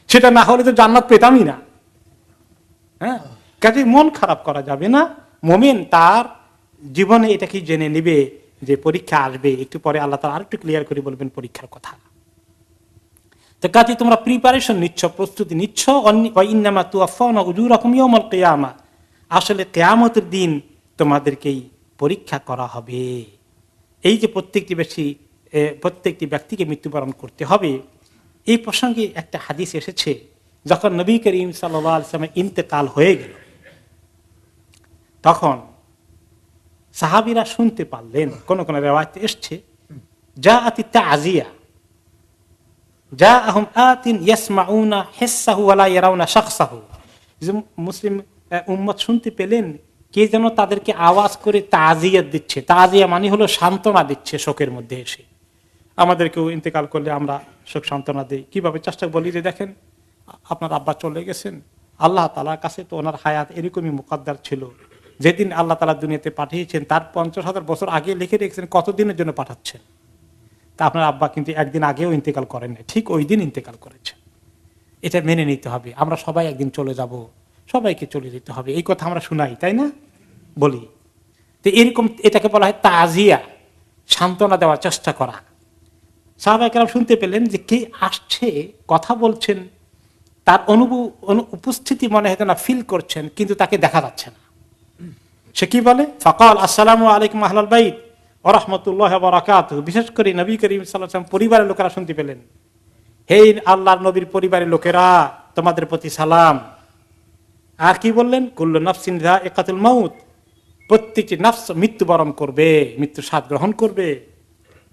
সেটা না হলে তো জান্নাত পেতামই না। হ্যাঁ, কাজে মন খারাপ করা যাবে না। মুমিন তার জীবনে এটা কি জেনে নিবে যে পরীক্ষা আসবে, একটু পরে আল্লাহ তাআলা আরেকটু ক্লিয়ার করে বলবেন পরীক্ষার কথা। তো কাজে তোমরা প্রিপারেশন নিচ্ছ, প্রস্তুতি নিচ্ছ। ইন্নামা তুওয়াফাউনা উজুরাকুম ইয়াউমাল কিয়ামা, আসলে কিয়ামতের দিন তোমাদেরকেই পরীক্ষা করা হবে। এই যে প্রত্যেকটি ব্যক্তিকে মৃত্যুবরণ করতে হবে, এই প্রসঙ্গে একটা হাদিস এসেছে, যখন নবী করিম সাল্লাল্লাহু আলাইহি ওয়াসাল্লামের ইন্তেকাল হয়ে গেল, তখন সাহাবীরা শুনতে পারলেন, কোন কোন রিওয়ায়াতে এসেছে জাআতি তাজিয়া জাআহুম আতিন ইয়াসমাউনা হিসসাহু ওয়া লা ইয়ারাউনা শাখসাহু। যে মুসলিম উম্মত শুনতে পেলেন কে যেন তাদেরকে আওয়াজ করে তাজিয়া দিচ্ছে। তাজিয়া মানে হলো সান্ত্বনা দিচ্ছে শোকের মধ্যে এসে। আমাদেরকেও ইন্তেকাল করলে আমরা শোক সান্ত্বনা দিই কিভাবে? চেষ্টা বলি যে দেখেন আপনার আব্বা চলে গেছেন, আল্লাহ তাআলার কাছে তো ওনার হায়াত এরকমই মুকদ্দার ছিল, যেদিন আল্লাহ তাআলা দুনিয়াতে পাঠিয়েছেন তার 50,000 বছর আগে লিখে রেখেছেন কতদিনের জন্য পাঠাচ্ছেন। তা আপনার আব্বা কিন্তু একদিন আগেও ইন্তেকাল করেন না, ঠিক ওই দিন ইন্তেকাল করেছেন। এটা মেনে নিতে হবে, আমরা সবাই একদিন চলে যাব, সবাইকে চলে যেতে হবে, এই কথা আমরা শুনাই, তাই না? বলি তো এরকম, এটাকে বলা হয় তাজিয়া, সান্ত্বনা দেওয়ার চেষ্টা করা। সাহাবায়ে কেরাম শুনতে পেলেন যে কে আসছে, কথা বলছেন, তার উপস্থিতি মনে হতো না, ফিল করছেন, কিন্তু তাকে দেখা যাচ্ছে না। সে কি বলে? ফাকাল আসসালামু আলাইকুম আহলাল বাইত ওয়া রাহমাতুল্লাহি ওয়া বারাকাতুহু। বিশেষ করে নবী করিম সাল্লাল্লাহু আলাইহি ওয়াসাল্লাম পরিবারের লোকেরা শুনতে পেলেন, হে আল্লাহর নবীর পরিবারের লোকেরা, তোমাদের প্রতি সালাম। আর কি বললেন? কুল্লু নাফসিন যায়িকাতুল মাউত, প্রত্যেকটি নফস মৃত্যুবরণ করবে, মৃত্যুর স্বাদ গ্রহণ করবে।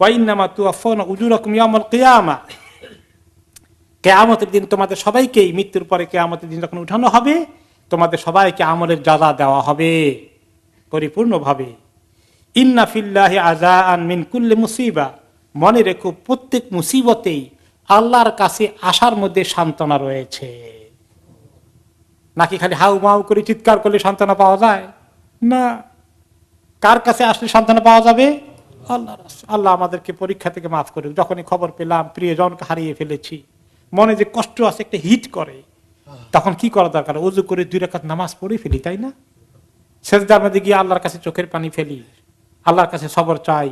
ওয়া ইন্নামা তুওয়াফাউনা উজুরাকুম ইয়াউমাল কিয়ামা, কিয়ামতের দিন তোমাদের সবাইকেই, মৃত্যুর পরে কিয়ামতের দিন যখন উঠানো হবে, তোমাদের সবাইকে আমলের যাজা দেওয়া হবে পরিপূর্ণভাবে। ইন্না ফিল্লাহি আযাআন মিন কুল্লি মুসিবা, মনে রেখো প্রত্যেক মুসিবতেই আল্লাহর কাছে আসার মধ্যে সান্ত্বনা রয়েছে। নাকি খালি হাউ মাউ করে চিৎকার করলে সান্ত্বনা পাওয়া যায় না। কার কাছে আসলে সান্ত্বনা পাওয়া যাবে? আল্লাহর। আল্লাহ আমাদেরকে পরীক্ষা থেকে মাফ করুক। যখনই খবর পেলাম প্রিয়জনকে হারিয়ে ফেলেছি, মনে যে কষ্ট আছে, একটা হিট করে, তখন কি করা দরকার? ওযু করে 2 রাকাত নামাজ পড়ে ফেলি, তাই না? সেজদার মধ্যে গিয়ে আল্লাহর কাছে চোখের পানি ফেলি, আল্লাহর কাছে সবর চাই,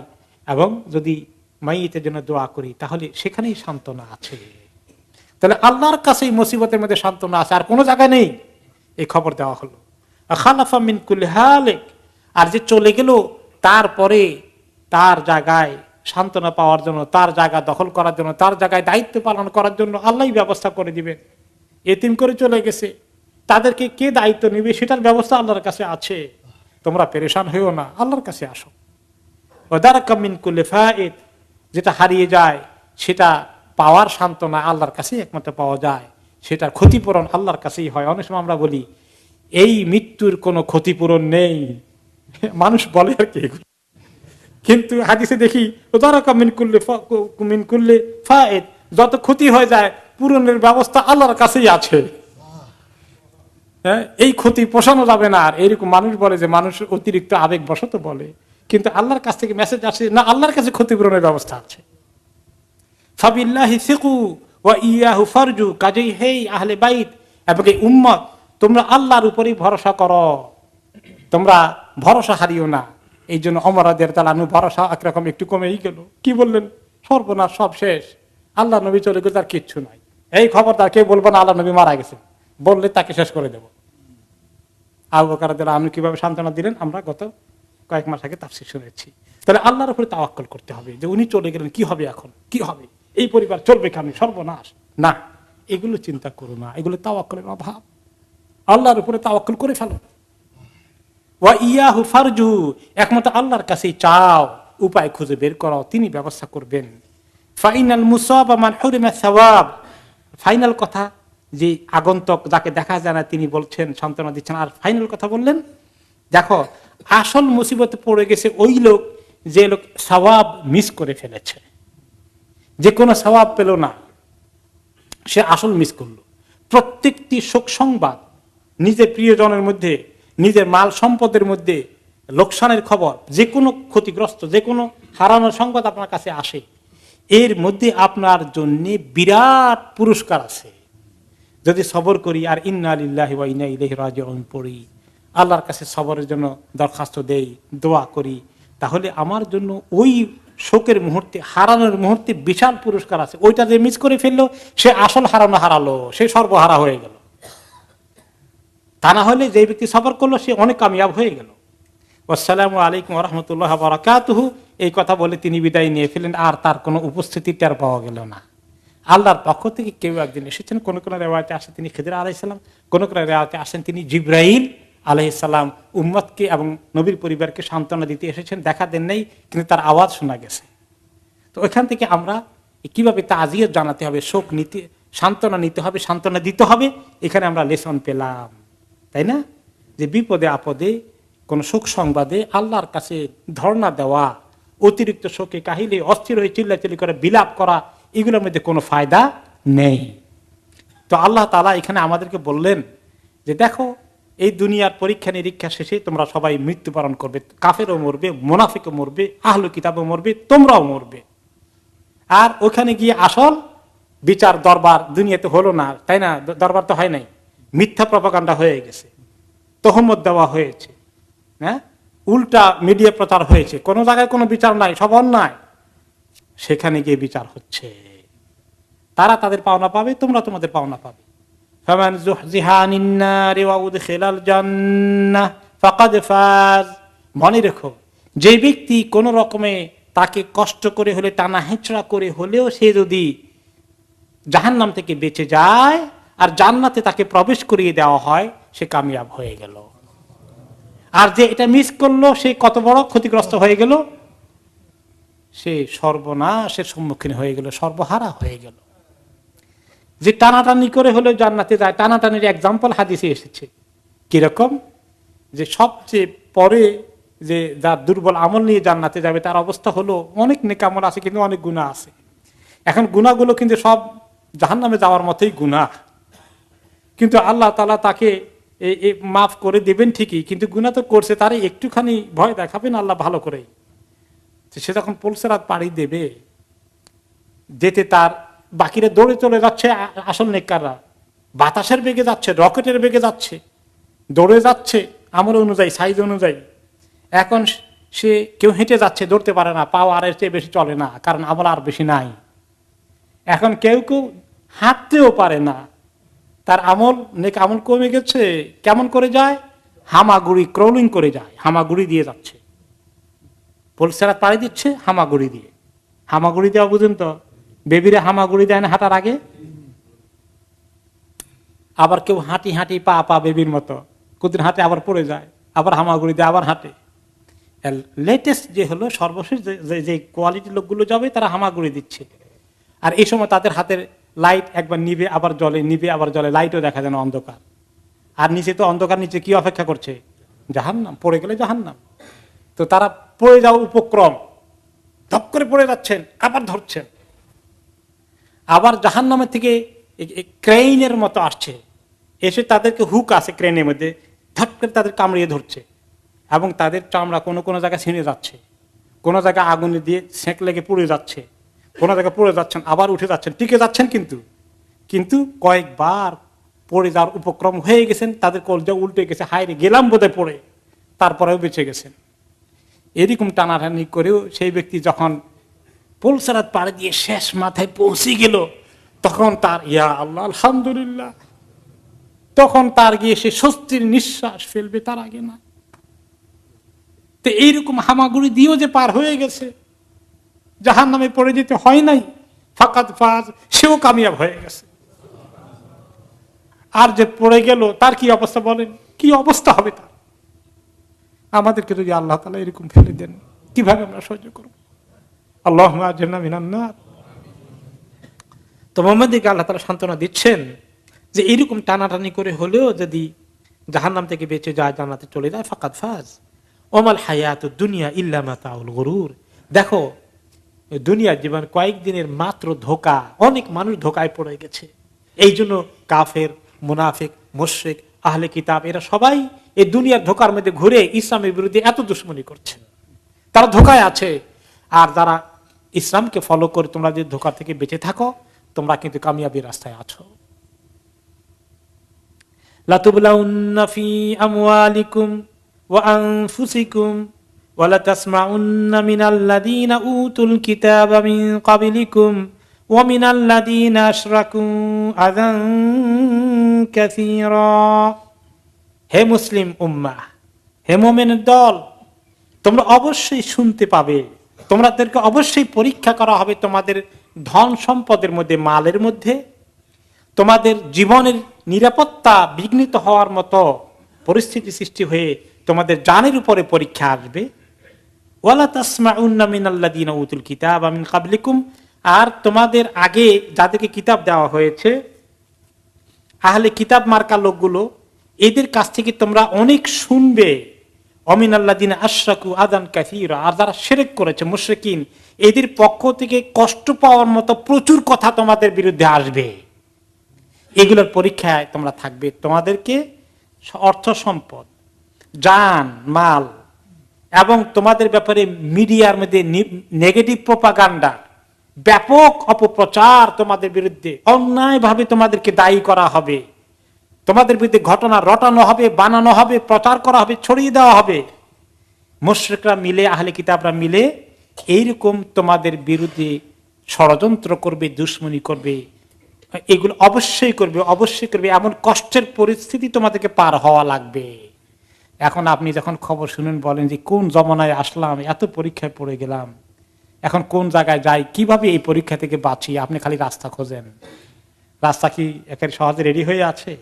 এবং যদি মাইয়িতের জন্য দোয়া করি, তাহলে সেখানেই সান্ত্বনা আছে। তাহলে আল্লাহর কাছে মুসিবতের মধ্যে সান্ত্বনা আছে, আর কোনো জায়গায় নেই। এই খবর দেওয়া হলো। খালাফা মিন কুল্লি হালিক, আর যে চলে গেল তারপরে তার জায়গায় সান্ত্বনা পাওয়ার জন্য, তার জায়গা দখল করার জন্য, তার জায়গায় দায়িত্ব পালন করার জন্য আল্লাহই ব্যবস্থা করে দিবেন। এতিম করে চলে গেছে, তাদেরকে কে দায়িত্ব নেবে সেটার ব্যবস্থা আল্লাহর কাছে আছে। তোমরা পেরেশান হইও না, আল্লাহর কাছে আসো। ওয়াদারাকা মিন কুল্লি ফাইত, যেটা হারিয়ে যায় সেটা পাওয়ার সান্ত্বনা আল্লাহর কাছেই একমাত্র পাওয়া যায়, সেটার ক্ষতিপূরণ আল্লাহর কাছেই হয়। অনেক সময় আমরা বলি এই মৃত্যুর কোনো ক্ষতিপূরণ নেই, মানুষ বলে আর কি, কিন্তু হাদিসে দেখি ওয়াদারাকা মিন কুল্লি ফাইত, যত ক্ষতি হয়ে যায় পূরণের ব্যবস্থা আল্লাহর কাছেই আছে। এই ক্ষতি পোষানো যাবে না। আর এইরকম মানুষ বলে যে মানুষ অতিরিক্ত আবেগবশত বলে, কিন্তু আল্লাহর কাছ থেকে মেসেজ আসে না, আল্লাহর কাছে ক্ষতিপূরণের ব্যবস্থা আছে। ফাবিল্লাহি সিকু ওয়া ইয়াহু ফারজু, কাজেই হে আহলে বাইত এবং এই উম্মত, তোমরা আল্লাহর উপরই ভরসা করো, তোমরা ভরসা হারিও না। এই জন্য ওমর রাদিয়াল্লাহু আনহু ভরসা একরকম একটু কমেই গেল। কি বললেন? সর্বনাশ, সব শেষ, আল্লাহ নবী চলে গেলে তার কিচ্ছু নাই। এই খবরদার কেউ বলবো না আল্লাহ নবী মারা গেছেন, বললে তাকে শেষ করে দেব। আবু বকর রাদিয়াল্লাহু আনহু কিভাবে সান্ত্বনা দিলেন আমরা গত কয়েক মাস আগে তাফসীর শুনেছি। তাহলে আল্লাহর উপরে তাওয়াক্কুল করতে হবে, যে উনি চলে গেলেন, কি হবে এখন, কি হবে, এই পরিবার চলবে কেন, সর্বনাশ না, এগুলো চিন্তা করো না, এগুলো তাওয়াক্কুলের অভাব। আল্লাহর উপরে তাওয়াক্কুল করে ফেলো। ওয়া ইয়াহু ফারজু, একমাত্র আল্লাহর কাছেই চাও, উপায় খুঁজে বের করো, তিনি ব্যবস্থা করবেন। ফাইনাল মুসাবা মান হুরিমা সাওয়াব, ফাইনাল কথা যে আগন্তক যাকে দেখা যায় না তিনি বলছেন, সান্ত্বনা দিচ্ছেন। আর ফাইনাল কথা বললেন, দেখো আসল মুসিবতে পড়ে গেছে ওই লোক যে লোক সওয়াব মিস করে ফেলেছে, যে কোনো সওয়াব পেল না, সে আসল মিস করলো। প্রত্যেকটি শোক সংবাদ, নিজের প্রিয়জনের মধ্যে, নিজের মাল সম্পদের মধ্যে লোকসানের খবর, যে কোনো ক্ষতিগ্রস্ত, যে কোনো হারানোর সংবাদ আপনার কাছে আসে, এর মধ্যে আপনার জন্য বিরাট পুরস্কার আছে যদি সবর করি আর ইন্না লিল্লাহি ওয়া ইন্না ইলাইহি রাজিউন পড়ি, আল্লাহর কাছে সবরের জন্য দরখাস্ত দেই, দোয়া করি, তাহলে আমার জন্য ওই শোকের মুহূর্তে, হারানোর মুহূর্তে বিশাল পুরস্কার আছে। ওইটা যে মিস করে ফেললো, সে আসল হারালো, সে সর্বহারা হয়ে গেল। তা না হলে যে ব্যক্তি সবর করলো সে অনেক কামিয়াব হয়ে গেল। আসসালামু আলাইকুম ওয়া রাহমাতুল্লাহি ওয়া বারাকাতুহু, এই কথা বলে তিনি বিদায় নিয়ে ফেলেন, আর তার কোনো উপস্থিতি টের পাওয়া গেল না। আল্লাহর পক্ষ থেকে কেউ একদিন এসেছেন, কোন কোন রেওয়ায়েতে আসে তিনি খিদর আলাইহিস সালাম, কোন কোন রেওয়ায়েতে আসেন তিনি জিবরাইল আলাইহিস সালাম, উম্মতকে এবং নবীর পরিবারকে সান্ত্বনা দিতে এসেছেন, দেখা দেন নাই, কিন্তু তার আওয়াজ শোনা গেছে। তো ওইখান থেকে আমরা কিভাবে তাজিয়ত জানাতে হবে, শোক নিতে, সান্ত্বনা নিতে হবে, সান্ত্বনা দিতে হবে, এখানে আমরা লেসন পেলাম, তাই না? যে বিপদে আপদে কোন শোক সংবাদে আল্লাহর কাছে ধর্ণা দেওয়া, অতিরিক্ত শোকে কাহিলে অস্থির হয়ে চিল্লাচিল্লি করে বিলাপ করা, এগুলোর মধ্যে কোনো ফায়দা নেই। তো আল্লাহ তাআলা এখানে আমাদেরকে বললেন যে দেখো, এই দুনিয়ার পরীক্ষা নিরীক্ষা শেষে তোমরা সবাই মৃত্যুবরণ করবে, কাফেরও মরবে, মুনাফিকও মরবে, আহলু কিতাবও মরবে, তোমরাও মরবে। আর ওখানে গিয়ে আসল বিচার দরবার দুনিয়াতে হলো না, তাই না? দরবার তো হয় নাই, মিথ্যা প্রপাগান্ডা হয়ে গেছে, তহমত দেওয়া হয়েছে, হ্যাঁ, উল্টা মিডিয়া প্রচার হয়েছে, কোনো জায়গায় কোনো বিচার নাই, সব অন্যায়। সেখানে গিয়ে বিচার হচ্ছে, তারা তাদের পাওনা পাবে, তোমরা তোমাদের পাওনা পাবে। ফামান যুহজিহা আনিন নারি ওয়া উদখিলাল জান্নাহ ফাকাদ ফাজ। মনে রেখো, যে ব্যক্তি কোন রকমে, তাকে কষ্ট করে হলে, টানা হেঁচড়া করে হলেও সে যদি জাহান্নাম থেকে বেঁচে যায় আর জান্নাতে তাকে প্রবেশ করিয়ে দেওয়া হয়, সে কামিয়াব হয়ে গেল। আর যে এটা মিস করলো, সে কত বড় ক্ষতিগ্রস্ত হয়ে গেল, সে সর্বনাশের সম্মুখীন হয়ে গেল, সর্বহারা হয়ে গেল। যে টানাটানি করে হলেও জান্নাতে যায়, টানাটানির এক্সাম্পল হাদিসে এসেছে। কিরকম? যে সবচেয়ে পরে যে যার দুর্বল আমল নিয়ে জান্নাতে যাবে, তার অবস্থা হলো অনেক নেক আমল আছে কিন্তু অনেক গুনাহ আছে। এখন গুনাহগুলো কিন্তু সব জাহান্নামে যাওয়ার মতোই গুনাহ, কিন্তু আল্লাহ তাআলা তাকে মাফ করে দেবেন ঠিকই, কিন্তু গুনাহ তো করছে, তারে একটুখানি ভয় দেখাবেন আল্লাহ ভালো করে। সে যখন পুলসিরাত পাড়ি দেবে, যেতে তার বাকিরা দৌড়ে চলে যাচ্ছে, আসল নেককাররা বাতাসের বেগে যাচ্ছে, রকেটের বেগে যাচ্ছে, দৌড়ে যাচ্ছে আমল অনুযায়ী, সাইজ অনুযায়ী। এখন সে কেউ হেঁটে যাচ্ছে, দৌড়তে পারে না, পাও আর এর চেয়ে বেশি চলে না, কারণ আমল আর বেশি নাই। এখন কেউ কেউ হাঁটতেও পারে না, তার আমল, নেক আমল কমে গেছে। কেমন করে যায়? হামাগুড়ি, ক্রলিং করে যায়, হামাগুড়ি দিয়ে যাচ্ছে। পুলসিরাত পাড়ি দিচ্ছে হামাগুড়ি দিয়ে। হামাগুড়ি দেওয়া বুঝুন তো, বেবিরে হামাগুড়ি দেয় না হাঁটার আগে? আবার কেউ হাঁটি হাঁটি পা পা বেবির মতো কুদিন হাঁটে, আবার পড়ে যায়, আবার হামাগুড়ি দেয়, আবার হাঁটে। লেটেস্ট যে হলো, সর্বশেষ যে কোয়ালিটি লোকগুলো যাবে, তারা হামাগুড়ি দিচ্ছে। আর এই সময় তাদের হাতের লাইট একবার নিবে আবার জ্বলে, নিবে আবার জ্বলে, লাইটও দেখা যায় না, অন্ধকার। আর নিচে তো অন্ধকার, নিচে কি অপেক্ষা করছে? জাহান্নাম, পড়ে গেলে জাহান্নাম। তো তারা পড়ে যাওয়ার উপক্রম, ধপ করে পড়ে যাচ্ছেন, আবার ধরছেন, আবার জাহান্নামের থেকে ক্রেইনের মতো আসছে, এসে তাদেরকে হুক আছে ক্রেনের মধ্যে, ধপ করে তাদের কামড়িয়ে ধরছে, এবং তাদের চামড়া কোনো কোনো জায়গায় ছিঁড়ে যাচ্ছে, কোনো জায়গায় আগুনে দিয়ে সেঁক লেগে পুড়ে যাচ্ছে, কোনো জায়গায় পড়ে যাচ্ছেন, আবার উঠে যাচ্ছেন, টিকে যাচ্ছেন, কিন্তু কয়েকবার পড়ে যাওয়ার উপক্রম হয়ে গেছেন, তাদের কলজা উল্টে গেছে, হায়রে গেলাম বোধে পড়ে, তারপরেও বেঁচে গেছেন। এরকম টানাটানি করেও সেই ব্যক্তি যখন পুলসিরাত পাড়ি দিয়ে শেষ মাথায় পৌঁছে গেল, তখন তার ইয়া আল্লাহ আলহামদুলিল্লাহ, তখন তার গিয়ে সে স্বস্তির নিঃশ্বাস ফেলবে, তার আগে না। তো এইরকম হামাগুড়ি দিয়েও যে পার হয়ে গেছে, জাহান্নামে পড়ে যেতে হয় নাই, ফাকাদ ফাজ, সেও কামিয়াব হয়ে গেছে। আর যে পড়ে গেল, তার কি অবস্থা বলেন? কি অবস্থা হবে তার? আমাদেরকে যদি আল্লাহ তাআলা এরকম ফেলে দেন, কিভাবে আমরা সহ্য করব? আল্লাহুম্মা আজরনা মিনান নার। তো মুমিনদেরকে আল্লাহ তাআলা সান্ত্বনা দিচ্ছেন যে এইরকম টানাটানি করে হলেও যদি জাহান্নাম থেকে বেঁচে যায়, জান্নাতে চলে যায়, ফাকাদ ফাজ। ওমাল হায়াতুদ দুনিয়া ইল্লা মাতাউল গুরুর। দেখো দুনিয়ার জীবন কয়েকদিনের মাত্র ধোঁকা, অনেক মানুষ ধোঁকায় পড়ে গেছে। এই জন্য কাফের, মুনাফিক, মুশরিক, আহলে কিতাব এরা সবাই এই দুনিয়ার ধোঁকার মধ্যে ঘুরে ইসলামের বিরুদ্ধে এত দুশ্মনী করছে, তারা ধোঁকায় আছে। আর যারা ইসলামকে ফলো করে তোমরা যদি ধোঁকা থেকে বেঁচে থাকো, তোমরা কিন্তু কামিয়াবি রাস্তায় আছো। লাতুবলাউন্না ফি আমওয়ালিকুম ওয়া আনফুসিকুম ওয়া লাতাসমাউন্না মিনাল্লাযীনা উতুল কিতাবা মিন ক্বাবলিকুম ওয়া মিনাল্লাযীনা আশরাকু আযান কাসীরা। হে মুসলিম উম্মাহ, হে মুমিনের দল, তোমরা অবশ্যই শুনতে পাবে, তোমাদেরকে অবশ্যই পরীক্ষা করা হবে তোমাদের ধন সম্পদের মধ্যে, মালের মধ্যে। তোমাদের জীবনের নিরাপত্তা বিঘ্নিত হওয়ার মতো পরিস্থিতি সৃষ্টি হয়ে তোমাদের জানের উপরে পরীক্ষা আসবে। ওয়ালা তাসমাউন্না মিনাল্লাযীনা উতুল কিতাবা মিন ক্বাবলিকুম, আর তোমাদের আগে যাদেরকে কিতাব দেওয়া হয়েছে, আহলে কিতাব মার্কা লোকগুলো, এদের কাছ থেকে তোমরা অনেক শুনবে। অমিনাল্লাযীনা আশরাকু আযান কাসীরা, আর যারা শিরক করেছে মুশরিকিন, এদের পক্ষ থেকে কষ্ট পাওয়ার মতো প্রচুর কথা তোমাদের বিরুদ্ধে আসবে। এগুলোর পরীক্ষায় তোমরা থাকবে। তোমাদেরকে অর্থ সম্পদ, জান মাল এবং তোমাদের ব্যাপারে মিডিয়ার মধ্যে নেগেটিভ প্রোপাগান্ডা, ব্যাপক অপপ্রচার তোমাদের বিরুদ্ধে, অন্যায়ভাবে তোমাদেরকে দায়ী করা হবে, তোমাদের বিরুদ্ধে ঘটনা রটানো হবে, বানানো হবে, প্রচার করা হবে, ছড়িয়ে দেওয়া হবে। মুশরিকরা মিলে, আহলে কিতাবরা মিলে এইরকম তোমাদের বিরুদ্ধে ষড়যন্ত্র করবে, দুশ্মনী করবে। এগুলো অবশ্যই করবে, অবশ্যই করবে। এমন কষ্টের পরিস্থিতি তোমাদেরকে পার হওয়া লাগবে। এখন আপনি যখন খবর শুনেন বলেন যে কোন জমানায় আসলাম, এত পরীক্ষায় পড়ে গেলাম, এখন কোন জায়গায় যাই, কিভাবে এই পরীক্ষা থেকে বাঁচি, আপনি খালি রাস্তা খোঁজেন। রাস্তা কি একেবারে সহজে রেডি হয়ে আছে?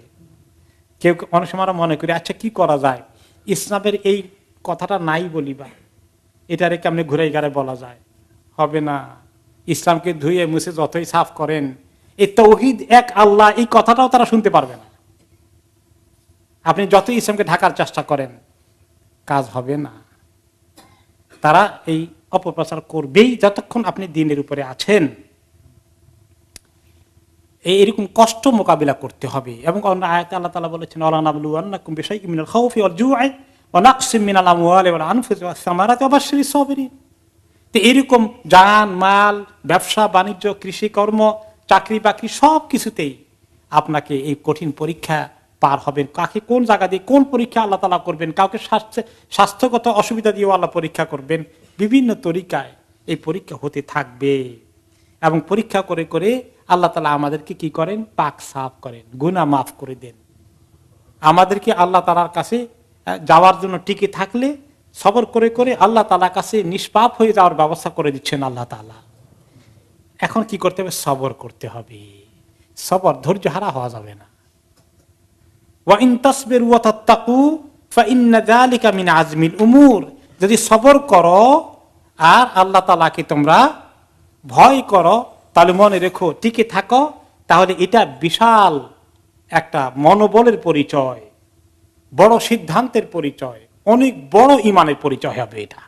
কেউ অনেক সময় মনে করি আচ্ছা কি করা যায়, ইসলামের এই কথাটা নাই বলিবা, এটারে কেমনে ঘুরে গাড়ে বলা যায়, হবে না। ইসলামকে ধুয়ে মুছে যতই সাফ করেন, এই তাওহীদ এক আল্লাহ, এই কথাটাও তারা শুনতে পারবে না। আপনি যতই ইসলামকে ঢাকার চেষ্টা করেন, কাজ হবে না। তারা এই অপপ্রচার করবেই যতক্ষণ আপনি দ্বীনের উপরে আছেন। এরকম কষ্ট মোকাবিলা করতে হবে। এবং অন্য আয়াতে আল্লাহ তাআলা বলেছেন, ওয়ালা নাবলুওয়ান্নাকুম বিশাইইম মিনাল খাউফি ওয়াল জু'i ওয়া নাকসিম মিনাল আমওয়ালি ওয়াল আনফুসি ওয়াস সামারাতি ওয়া বাশশিরিস সাবিরিন। তো এরকম জান মাল, ব্যবসা বাণিজ্য, কৃষি কর্ম, চাকরি বাকরি সব কিছুতেই আপনাকে এই কঠিন পরীক্ষা পার হবেন। কাকে কোন জায়গা দিয়ে কোন পরীক্ষা আল্লাহ তাআলা করবেন, কাউকে স্বাস্থ্যগত অসুবিধা দিয়েও আল্লাহ পরীক্ষা করবেন। বিভিন্ন তরিকায় এই পরীক্ষা হতে থাকবে। এবং পরীক্ষা করে করে আল্লাহ তাআলা আমাদেরকে কি করেন, পাক সাফ করেন, গুনাহ মাফ করে দেন। আমাদেরকে আল্লাহ তাআলার কাছে যাওয়ার জন্য টিকে থাকলে সবর করে করে আল্লাহ তাআলার কাছে নিষ্পাপ হয়ে যাওয়ার ব্যবস্থা করে দিচ্ছেন আল্লাহ তাআলা। এখন কি করতে হবে? সবর করতে হবে। সবর, ধৈর্য হারা হওয়া যাবে না। ওয়া ইন তাসবিরু ওয়া তাত্তাকু ফাইন্না যালিকা মিন আজমিল উমুর, যদি সবর করো আর আল্লাহ তাআলাকে তোমরা ভয় করো, তাহলে মনে রেখো, টিকে থাকো, তাহলে এটা বিশাল একটা মনোবলের পরিচয়, বড় সিদ্ধান্তের পরিচয়, অনেক বড় ঈমানের পরিচয় হবে এটা।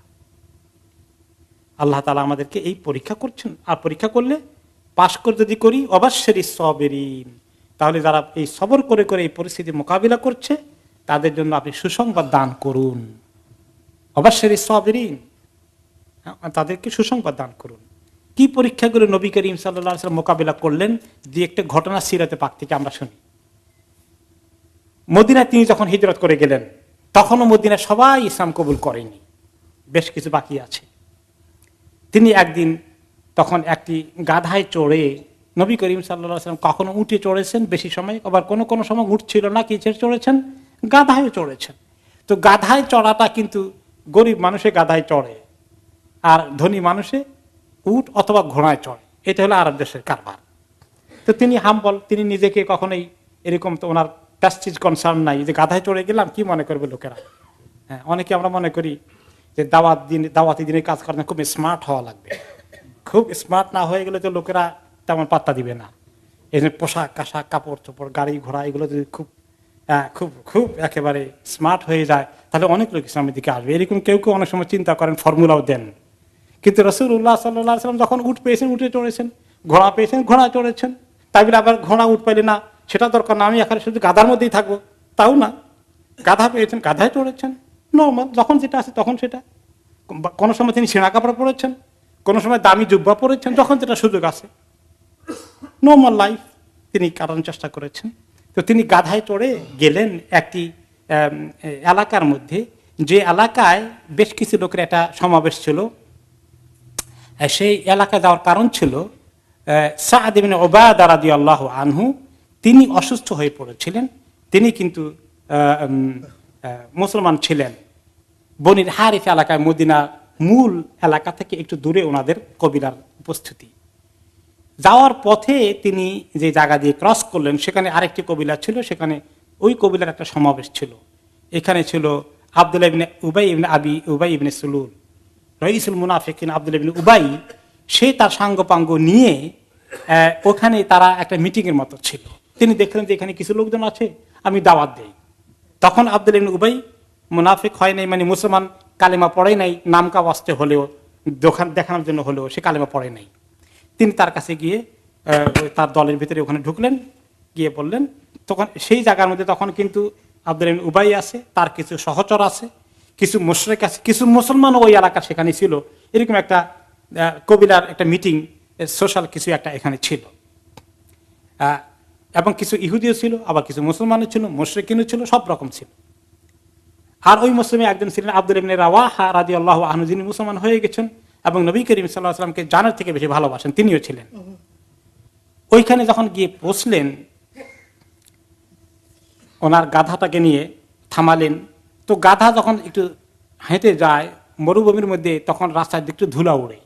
আল্লাহ তাআলা আমাদেরকে এই পরীক্ষা করছেন। আর পরীক্ষা করলে পাশ করে যদি করি, অবাশশিরিস সাবিরিন, তাহলে যারা এই সবর করে করে এই পরিস্থিতি মোকাবিলা করছে তাদের জন্য আপনি সুসংবাদ দান করুন। অবাশশিরিস সাবিরিন, তাদেরকে সুসংবাদ দান করুন। কি পরীক্ষা করে নবী করিম সাল্লাল্লাহু আলাইহি ওয়াসাল্লাম মোকাবিলা করলেন, যে একটা ঘটনা সিরাতে পাক থেকে আমরা শুনি। মদিনায় তিনি যখন হিজরত করে গেলেন, তখনও মদিনায় সবাই ইসলাম কবুল করেনি, বেশ কিছু বাকি আছে। তিনি একদিন তখন একটি গাধায় চড়ে, নবী করিম সাল্লাল্লাহু আলাইহি ওয়াসাল্লাম কখনো উঠে চড়েছেন বেশি সময়, আবার কোন কোন সময় উঠ ছিল না, কিসে চড়েছেন? গাধায় চড়েছেন। তো গাধায় চড়াটা কিন্তু গরিব মানুষে গাধায় চড়ে, আর ধনী মানুষে উট অথবা ঘোড়ায় চড়ে। এটা হলো আরব দেশের কারবার। তো তিনি হাম্বল, তিনি নিজেকে কখনোই এরকম, তো ওনার প্যাস্টিজ কনসার্ন নাই যে গাধায় চড়ে গেলাম কি মনে করবে লোকেরা। হ্যাঁ, অনেকে আমরা মনে করি যে দাওয়াতি দিনে কাজ করেন খুব স্মার্ট হওয়া লাগবে। খুব স্মার্ট না হয়ে গেলে তো লোকেরা তেমন পাত্তা দিবে না। এই যে পোশাক আশাক, কাপড় চোপড়, গাড়ি ঘোড়া, এগুলো যদি খুব খুব খুব একেবারে স্মার্ট হয়ে যায়, তাহলে অনেক লোক ইসলামের দিকে আসবে। এরকম কেউ কেউ অনেক সময় চিন্তা করেন, ফর্মুলাও দেন। কিন্তু রাসূলুল্লাহ সাল্লাল্লাহু আলাইহি ওয়াসাল্লাম যখন উট পেয়েছেন উঠে চড়েছেন, ঘোড়া পেয়েছেন ঘোড়া চড়েছেন। তাই বলে আবার ঘোড়া উঠ পাইলে না সেটা দরকার না, আমি এখানে শুধু গাধার মধ্যেই থাকবো, তাও না। গাধা পেয়েছেন গাধায় চড়েছেন, নর্মাল, যখন যেটা আছে তখন সেটা। কোনো সময় তিনি ছেঁড়া কাপড় পরেছেন, কোনো সময় দামি জুব্বা পরেছেন, যখন যেটা সুযোগ আছে, নর্মাল লাইফ তিনি কাটানোর চেষ্টা করেছেন। তো তিনি গাধায় চড়ে গেলেন একটি এলাকার মধ্যে, যে এলাকায় বেশ কিছু লোকের একটা সমাবেশ ছিল। সেই এলাকায় যাওয়ার কারণ ছিল সাদ ইবনে উবাদা রাদিয়াল্লাহু আনহু, তিনি অসুস্থ হয়ে পড়েছিলেন। তিনি কিন্তু মুসলমান ছিলেন। বনির হারিফ এলাকায়, মদিনা মূল এলাকা থেকে একটু দূরে ওনাদের কবিলার উপস্থিতি। যাওয়ার পথে তিনি যে জায়গা দিয়ে ক্রস করলেন সেখানে আরেকটি কবিলা ছিল, সেখানে ওই কবিলার একটা সমাবেশ ছিল। এখানে ছিল আব্দুল্লাহ ইবনে উবাই ইবনে আবি উবাই ইবনে সুলুল, রাইসুল মুনাফিকিন আব্দুল্লাহ ইবনে উবাই। সে তার সাঙ্গপাঙ্গ নিয়ে ওখানে তারা একটা মিটিং এর মতো ছিল। তিনি দেখলেন যে এখানে কিছু লোকজন আছে, আমি দাওয়াত দেই। তখন আব্দুল্লাহ ইবনে উবাই মুনাফিক হয় নাই, মানে মুসলমান, কালেমা পড়ে নাই, নামকা ওয়াস্তে হলেও, দেখানোর জন্য হলেও সে কালেমা পড়ে নাই। তিনি তার কাছে গিয়ে তার দলের ভিতরে ওখানে ঢুকলেন, গিয়ে বললেন। তখন সেই জায়গার মধ্যে তখন কিন্তু আব্দুল্লাহ ইবনে উবাই আছে, তার কিছু সহচর আছে, কিছু মুশরিক আছে, কিছু মুসলমানও ওই এলাকা সেখানে ছিল। এরকম একটা কবিলার একটা মিটিং, সোশ্যাল কিছু একটা এখানে ছিল। এবং কিছু ইহুদিও ছিল, আবার কিছু মুসলমানও ছিল, মুশরিকিনও ছিল, সব রকম ছিল। আর ওই মুসলিমে একজন ছিলেন আব্দুল্লাহ ইবনে রাওয়াহা রাদিয়াল্লাহু আনহু, যিনি মুসলমান হয়ে গেছেন এবং নবী করিম সাল্লাল্লাহু আলাইহি ওয়াসাল্লামকে জানার থেকে বেশি ভালোবাসেন, তিনিও ছিলেন। ওইখানে যখন গিয়ে পৌঁছলেন, ওনার গাধাটাকে নিয়ে থামালেন। তো গাধা যখন একটু হেঁটে যায় মরুভূমির মধ্যে, তখন রাস্তার দিকে একটু ধুলা উড়ে।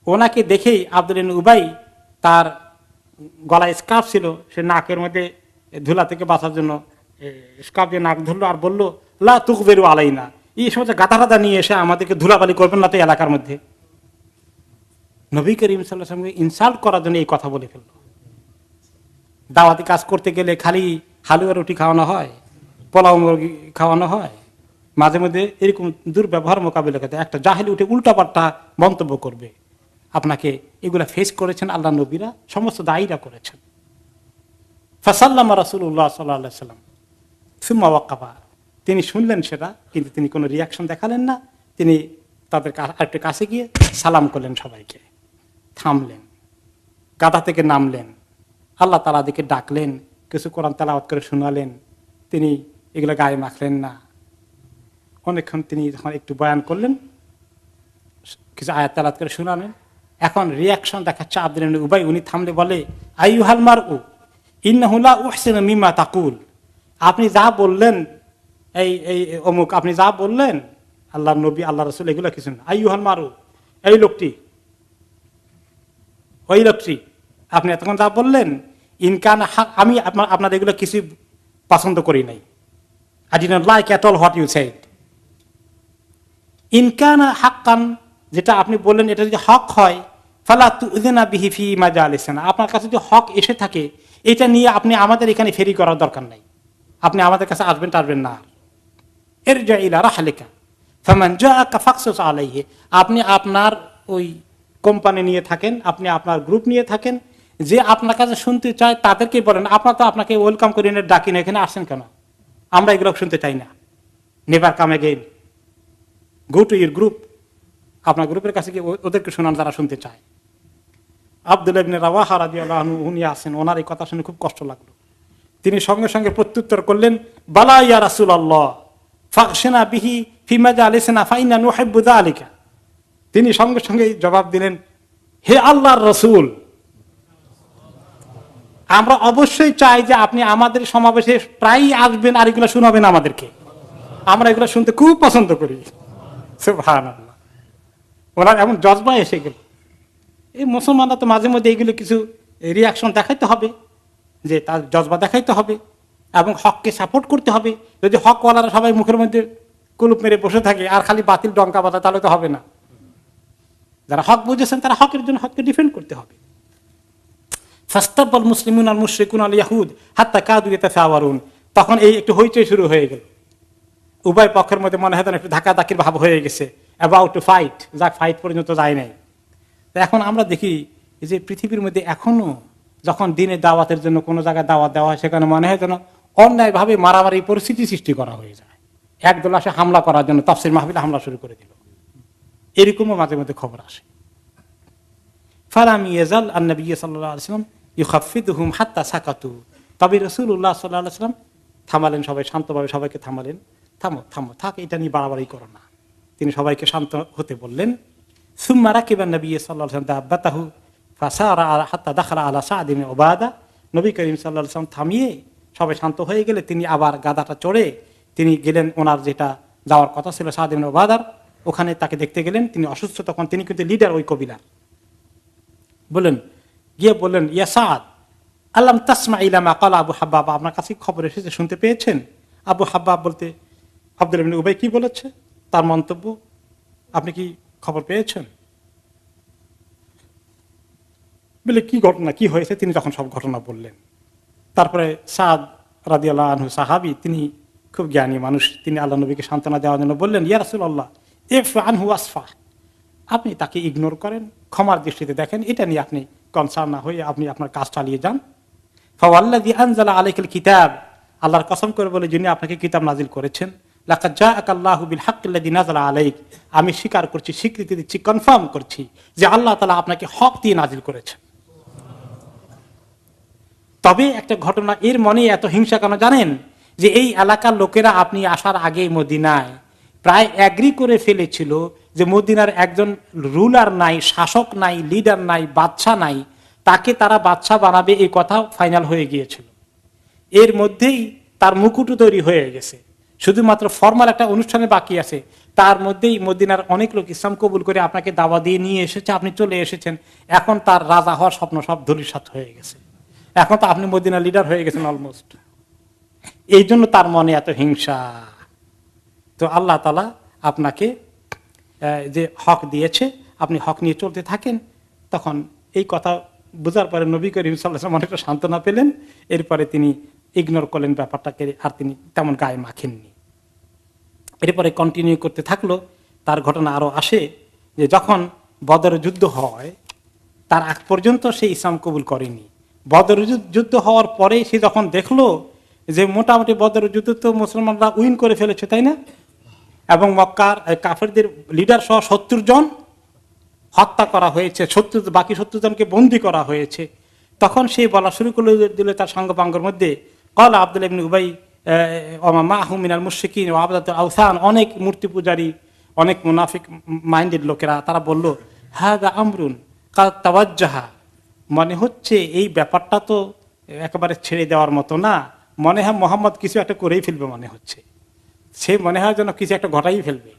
ওনাকে দেখেই আব্দুল্লাহ ইবনে উবাই, তার গলায় স্কার্ফ ছিল, সে নাকের মধ্যে ধুলা থেকে বাঁচার জন্য স্কার্ফ দিয়ে নাক ধরলো আর বললো, লা তুকবিরু আলাইনা, এই সময় গাধা গাধা নিয়ে এসে আমাদেরকে ধুলাবালি করবেন না তো এলাকার মধ্যে। নবী করিম সাল্লাল্লাহু আলাইহি ওয়াসাল্লামকে ইনসাল্ট করার জন্য এই কথা বলে ফেললো। দাওয়াতি কাজ করতে গেলে খালি হালুয়া রুটি খাওয়ানো হয়, পোলাও মুরগি খাওয়ানো হয়, মাঝে মধ্যে এরকম দুর্ব্যবহার মোকাবিলা করতে একটা জাহেলি উঠে উল্টাপাল্টা মন্তব্য করবে। আপনাকে এগুলা ফেস করেছেন আল্লাহ নবীরা, সমস্ত দায়ীরা করেছেন। ফাসাল্লামা রাসূলুল্লাহ সাল্লাল্লাহু আলাইহি ওয়াসাল্লাম সুম্মা ওয়াকাফা, তিনি শুনলেন সেটা, কিন্তু তিনি কোনো রিয়াকশন দেখালেন না। তিনি তাদের আরেকটু কাছে গিয়ে সালাম করলেন, সবাইকে থামলেন, গাধা থেকে নামলেন, আল্লাহ তাআলা দিকে ডাকলেন, কিছু কোরআন তেলাওয়াত করে শোনালেন। তিনি এগুলো গায়ে মাখলেন না। অনেকক্ষণ তিনি যখন একটু বয়ান করলেন, কিছু আয়াত তেলাওয়াত করে শোনালেন। এখন রিয়াকশন দেখাচ্ছে আব্দুল্লাহ ইবনে উবাই। উনি থামলে বলে, আইয়ুহাল মারউ ইন্নাহু লা উহসিনু মিম্মা তাকুল, আপনি যা বললেন এই এই অমুক, আপনি যা বললেন আল্লাহ নবী আল্লাহ রাসূল এগুলো কিছু না। আইয়ুহাল মারউ, এই লোকটি, ওই লোকটি, আপনি এতক্ষণ যা বললেন, ইনকান হক, আমি আপনার এগুলো কিছু পছন্দ করি নাই। I did not like at all what you said. ইনকান হাক্কান, যেটা আপনি বললেন এটা যদি হক হয়, ফালা তুযিনা বিহি ফি মাজালিসিনা, আপনার কাছে যদি হক এসে থাকে, এটা নিয়ে আপনি আমাদের এখানে ফেরি করার দরকার নাই, আপনি আমাদের কাছে আসবেন টারবেন না। ইরজি ইলা রাহলিকা ফামান জাআকা ফাকসুস আলাইহি, আপনি আপনার ওই কোম্পানি নিয়ে থাকেন, আপনি আপনার গ্রুপ নিয়ে থাকেন, যে আপনার কাছে শুনতে চায় তাদেরকে বলেন। আপনার তো আপনাকে ওয়েলকাম করে এনে ডাকি না, এখানে আসেন কেন? আমরা এগুলো শুনতে চাই না, never come again, go to your group, আপনার গ্রুপের কাছে গিয়ে ওদেরকে শোনান যারা শুনতে চায়। আব্দুল্লাহ ইবনে রাওয়াহা রাদিয়াল্লাহু আনহু উনি আছেন, ওনার এই কথা শুনে খুব কষ্ট লাগলো। তিনি সঙ্গে সঙ্গে প্রত্যুত্তর করলেন, বালা ইয়া রাসূলুল্লাহ ফাগশিনা বিহি ফি মাজালিসিনা ফাইন্না নুহিব্বু যালিকা। তিনি সঙ্গে সঙ্গে জবাব দিলেন, হে আল্লাহর রাসূল, আমরা অবশ্যই চাই যে আপনি আমাদের সমাবেশে প্রায়ই আসবেন আর এগুলো শোনাবেন আমাদেরকে, আমরা এগুলো শুনতে খুব পছন্দ করি। সুবহানাল্লাহ, ওনার এমন জজবা এসে গেল। এই মুসলমানরা তো মাঝে মধ্যে এইগুলো কিছু রিয়াকশন দেখাইতে হবে, যে তার জজবা দেখাইতে হবে এবং হককে সাপোর্ট করতে হবে। যদি হকওয়ালারা সবাই মুখের মধ্যে কুলুপ মেরে বসে থাকে আর খালি বাতিল ডঙ্কা বাজা, তাহলে তো হবে না। যারা হক বুঝেছেন তারা হকের জন্য হককে ডিফেন্ড করতে হবে। ফাস্তাব্বাল মুসলিমুন আল মুশরিকুন আল ইয়াহুদ হাত্তা কাদু ইয়াতাসাওয়ারুন। তখন এই একটু হইচই শুরু হয়ে গেল, উভয় পক্ষের মধ্যে মনে হয় একটু ধাক্কাধাক্কির ভাব হয়ে গেছে, অ্যাবাউট টু ফাইট, যাক ফাইট পর্যন্ত যায় নাই। এখন আমরা দেখি যে পৃথিবীর মধ্যে এখনো যখন দিনের দাওয়াতের জন্য কোনো জায়গায় দাওয়াত দেওয়া হয়, সেখানে মনে হয় যেন অন্যায়ভাবে মারামারি পরিস্থিতি সৃষ্টি করা হয়ে যায়। একদল আসে হামলা করার জন্য, তাফসীর মাহফিলে হামলা শুরু করে দিল, এরকমও মাঝে মধ্যে খবর আসে। ফালাম ইয়াজাল আন-নবী সাল্লাল্লাহু আলাইহি ওয়াসাল্লাম ইউখাফফিদুহুম হাত্তা সাকাতু। তবে রাসূলুল্লাহ সাল্লাল্লাহু আলাইহি ওয়াসাল্লাম থামালেন, সবাই শান্তভাবে সবাইকে থামালেন, থামো থামো, থাক, এটা নিয়ে বাড়াবাড়ি করো না। তিনি সবাইকে শান্ত হতে বললেন। সুম্মা রাকিবান নবী সাল্লাল্লাহু আলাইহি ওয়াসাল্লাম দাব্বাতাহু ফাসারা হাত্তা দাখালা আলা সা'দ ইবনে উবাদা। নবী করিম সাল্লাল্লাহু আলাইহি ওয়াসাল্লাম থামিয়ে সবাই শান্ত হয়ে গেলে তিনি আবার গাধাটা চড়ে তিনি গেলেন ওনার যেটা যাওয়ার কথা ছিল সা'দ ইবনে উবাদার, ওখানে তাকে দেখতে গেলেন। তিনি অসুস্থ, তখন তিনি কিন্তু লিডার ওই কবিলার। বললেন, গিয়ে বললেন, ইয়া সা'দ আল্লাম তাসমা ইলা মা ক্বালা আবু হাব্বাব, আপনার কাছে খবর এসেছে, শুনতে পেয়েছেন? আবু হাব্বাব বলতে আব্দুল্লাহ ইবনে উবাই কি বলেছে, তার মন্তব্য, আপনি কি খবর পেয়েছেন? বলে কি ঘটনা, কি হয়েছে? তিনি তখন সব ঘটনা বললেন। তারপরে সা'দ রাদিয়াল্লাহু আনহু সাহাবী, তিনি খুব জ্ঞানী মানুষ, তিনি আল্লাহ নবীকে সান্ত্বনা দেওয়ার জন্য বললেন, ইয়া রাসূলুল্লাহ ইফা আনহু আসফা, আপনি তাকে ইগনোর করেন, ক্ষমার দৃষ্টিতে দেখেন, এটা নিয়ে আপনি কনসার্ন না হয়ে আপনি আপনার কাজ চালিয়ে যান। ফাওয়াল্লাযী আনজালা আলাইকাল কিতাব, আল্লাহর কসম করে বলে, যিনি আপনাকে কিতাব নাজিল করেছেন, লাকাদ জাআকাল্লাহু বিল হাক্কিল্লাযী নাযালা আলাইক, আমি স্বীকার করছি, স্বীকৃতি দিচ্ছি, কনফার্ম করছি যে আল্লাহ তাআলা আপনাকে হক দিয়ে নাজিল করেছেন। তবে একটা ঘটনা, এর মনে এত হিংসা কেন জানেন? যে এই এলাকার লোকেরা আপনি আসার আগে মদিনায় প্রায় এগ্রি করে ফেলেছিল যে মদিনার একজন রুলার নাই, শাসক নাই, লিডার নাই, বাদশা নাই, তাকে তারা বাদশা বানাবে, এই কথা ফাইনাল হয়ে গিয়েছিল। এর মধ্যেই তার মুকুটও তৈরি হয়ে গেছে, শুধুমাত্র ফর্মাল একটা অনুষ্ঠানে বাকি আছে। তার মধ্যেই মদিনার অনেক লোক ইসলাম কবুল করে আপনাকে দাওয়া দিয়ে নিয়ে এসেছে, আপনি চলে এসেছেন। এখন তার রাজা হওয়ার স্বপ্ন সব ধূলিসাৎ হয়ে গেছে, এখন তো আপনি মদিনার লিডার হয়ে গেছেন অলমোস্ট। এই জন্য তার মনে এত হিংসা। তো আল্লাহ তাআলা আপনাকে যে হক দিয়েছে, আপনি হক নিয়ে চলতে থাকেন। তখন এই কথা বোঝার পরে নবী করিম সাল্লাল্লাহু আলাইহি ওয়াসাল্লাম অনেকটা সান্ত্বনা পেলেন। এরপরে তিনি ইগনোর করলেন ব্যাপারটাকে, আর তিনি তেমন গায়ে মাখেননি। এরপরে কন্টিনিউ করতে থাকলো। তার ঘটনা আরো আসে যে যখন বদরের যুদ্ধ হয়, তার আগ পর্যন্ত সে ইসলাম কবুল করেনি। বদরের যুদ্ধ হওয়ার পরে সে যখন দেখলো যে মোটামুটি বদরের যুদ্ধ তো মুসলমানরা উইন করে ফেলেছে, তাই না, এবং মক্কার কাফেরদের লিডার সহ 70 জন হত্যা করা হয়েছে, বাকি 70 জনকে বন্দী করা হয়েছে, তখন সে বলা শুরু করে দিল তার সাঙ্গপাঙ্গের মধ্যে, ক্বালা আব্দুল্লাহ ইবনে উবাই ওয়া মাআহু মিনাল মুশরিকিন ওয়া আবদাতুল আওসান, অনেক মূর্তি পূজারী, অনেক মুনাফিক মাইন্ডেড লোকেরা, তারা বলল, হাযা আমরুন কাদ তাওয়াজ্জাহা, মনে হচ্ছে এই ব্যাপারটা তো একেবারে ছেড়ে দেওয়ার মতো না, মনে হয় মোহাম্মদ কিছু একটা করেই ফেলবে, মনে হচ্ছে সে মনে হয় যেন কিছু একটা ঘটাই ফেলবে,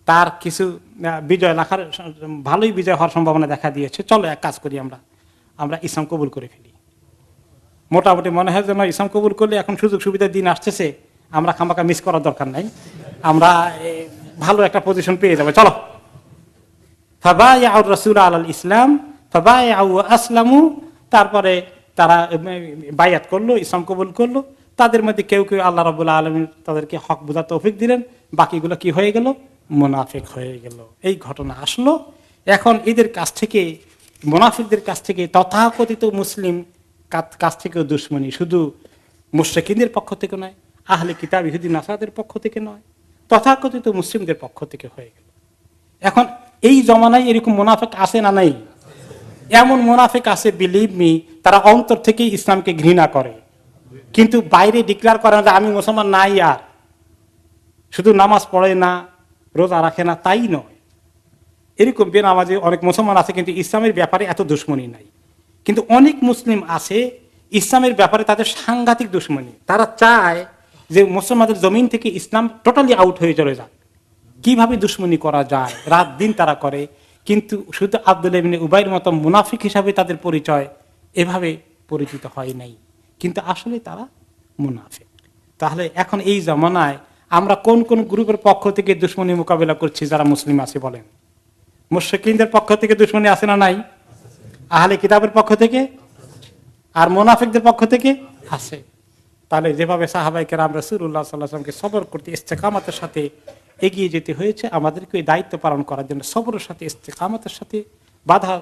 তার কিছু বিজয় লাখার, ভালোই বিজয় হওয়ার সম্ভাবনা দেখা দিয়েছে, চলো এক কাজ করি, আমরা ইসলাম কবুল করে ফেলি। মোটামুটি মনে হয় যেন ইসলাম কবুল করলে এখন সুযোগ সুবিধার দিন আসতেছে, আমরা খামাকা মিস করার দরকার নাই, আমরা ভালো একটা পজিশন পেয়ে যাবো, চলো। ফাবায়াউ রাসূল আলাল ইসলাম ফাবায়াউ ওয়া আসলামু, তারপরে তারা বায়াত করলো, ইসলাম কবুল করলো। তাদের মধ্যে কেউ কেউ আল্লাহ রাব্বুল আলামিন তাদেরকে হক বোঝার তৌফিক দিলেন, বাকিগুলো কি হয়ে গেল, মুনাফিক হয়ে গেল। এই ঘটনা আসলো। এখন এদের কাছ থেকে, মুনাফিকদের কাছ থেকে, তথাকথিত মুসলিম কাছ থেকেও দুশমনী, শুধু মুশরিকিনদের পক্ষ থেকে নয়, আহলে কিতাব ইহুদি নাসারাদের পক্ষ থেকে নয়, তথাকথিত মুসলিমদের পক্ষ থেকে হয়ে গেল। এখন এই জমানায় এরকম মুনাফিক আছে না নাই? এমন মুনাফিক আছে, বিলিভ মি, তারা অন্তর থেকে ইসলামকে ঘৃণা করে, কিন্তু বাইরে ডিক্লেয়ার করে না যে আমি মুসলমান নাই, আর শুধু নামাজ পড়ে না, রোজা রাখে না, তাই নয়। এরকম বেনামাজি অনেক মুসলমান আছে, কিন্তু ইসলামের ব্যাপারে এত দুশমনী নাই। কিন্তু অনেক মুসলিম আছে, ইসলামের ব্যাপারে তাদের সাংঘাতিক দুশমনী। তারা চায় যে মুসলমানদের জমিন থেকে ইসলাম টোটালি আউট হয়ে চলে যাক। কিভাবে দুশমনী করা যায়, রাত দিন তারা করে। কিন্তু শুধু আব্দুল্লাহ ইবনে উবাইর মতো মুনাফিক হিসাবে তাদের পরিচয় এভাবে পরিচিত হয় নাই, কিন্তু আসলে তারা মুনাফিক। তাহলে এখন এই জামানায় আমরা কোন কোন গ্রুপের পক্ষ থেকে দুশমনী মোকাবেলা করছি যারা মুসলিম আছে বলেন? মুশরিকিনদের পক্ষ থেকে দুশমনী আছে না নাই? আহলে কিতাবের পক্ষ থেকে আর মুনাফিকদের পক্ষ থেকে আছে। তাহলে যেভাবে সাহাবায়ে কেরাম রাসূলুল্লাহ সাল্লাল্লাহু আলাইহি ওয়াসাল্লামকে সবর করতে ইস্তেকামতের সাথে এগিয়ে যেতে হয়েছে, আমাদেরকে এই দায়িত্ব পালন করার জন্য সবরের সাথে ইস্তেকামতের সাথে বাধা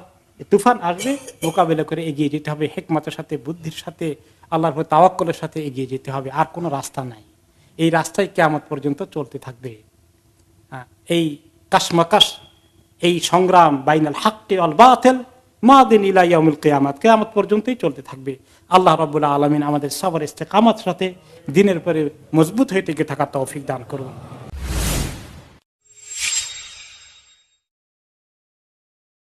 তুফান আসবে মোকাবেলা করে এগিয়ে যেতে হবে, হিকমতের সাথে বুদ্ধির সাথে আল্লাহর উপর তাওয়াক্কুলের সাথে এগিয়ে যেতে হবে। আর কোনো রাস্তা নাই, এই রাস্তায় কিয়ামত পর্যন্ত চলতে থাকবে। এই কাশমাকাশ, এই সংগ্রাম বাইনাল হাক্কি ওয়াল বাতিল মাদিন ইলা ইয়াউমিল কিয়ামাত, কিয়ামত পর্যন্তই চলতে থাকবে। আল্লাহ রাব্বুল আলামিন আমাদের সবর ইস্তেকামতের সাথে দিনের পরে মজবুত হয়ে টিকে থাকার তৌফিক দান করুন।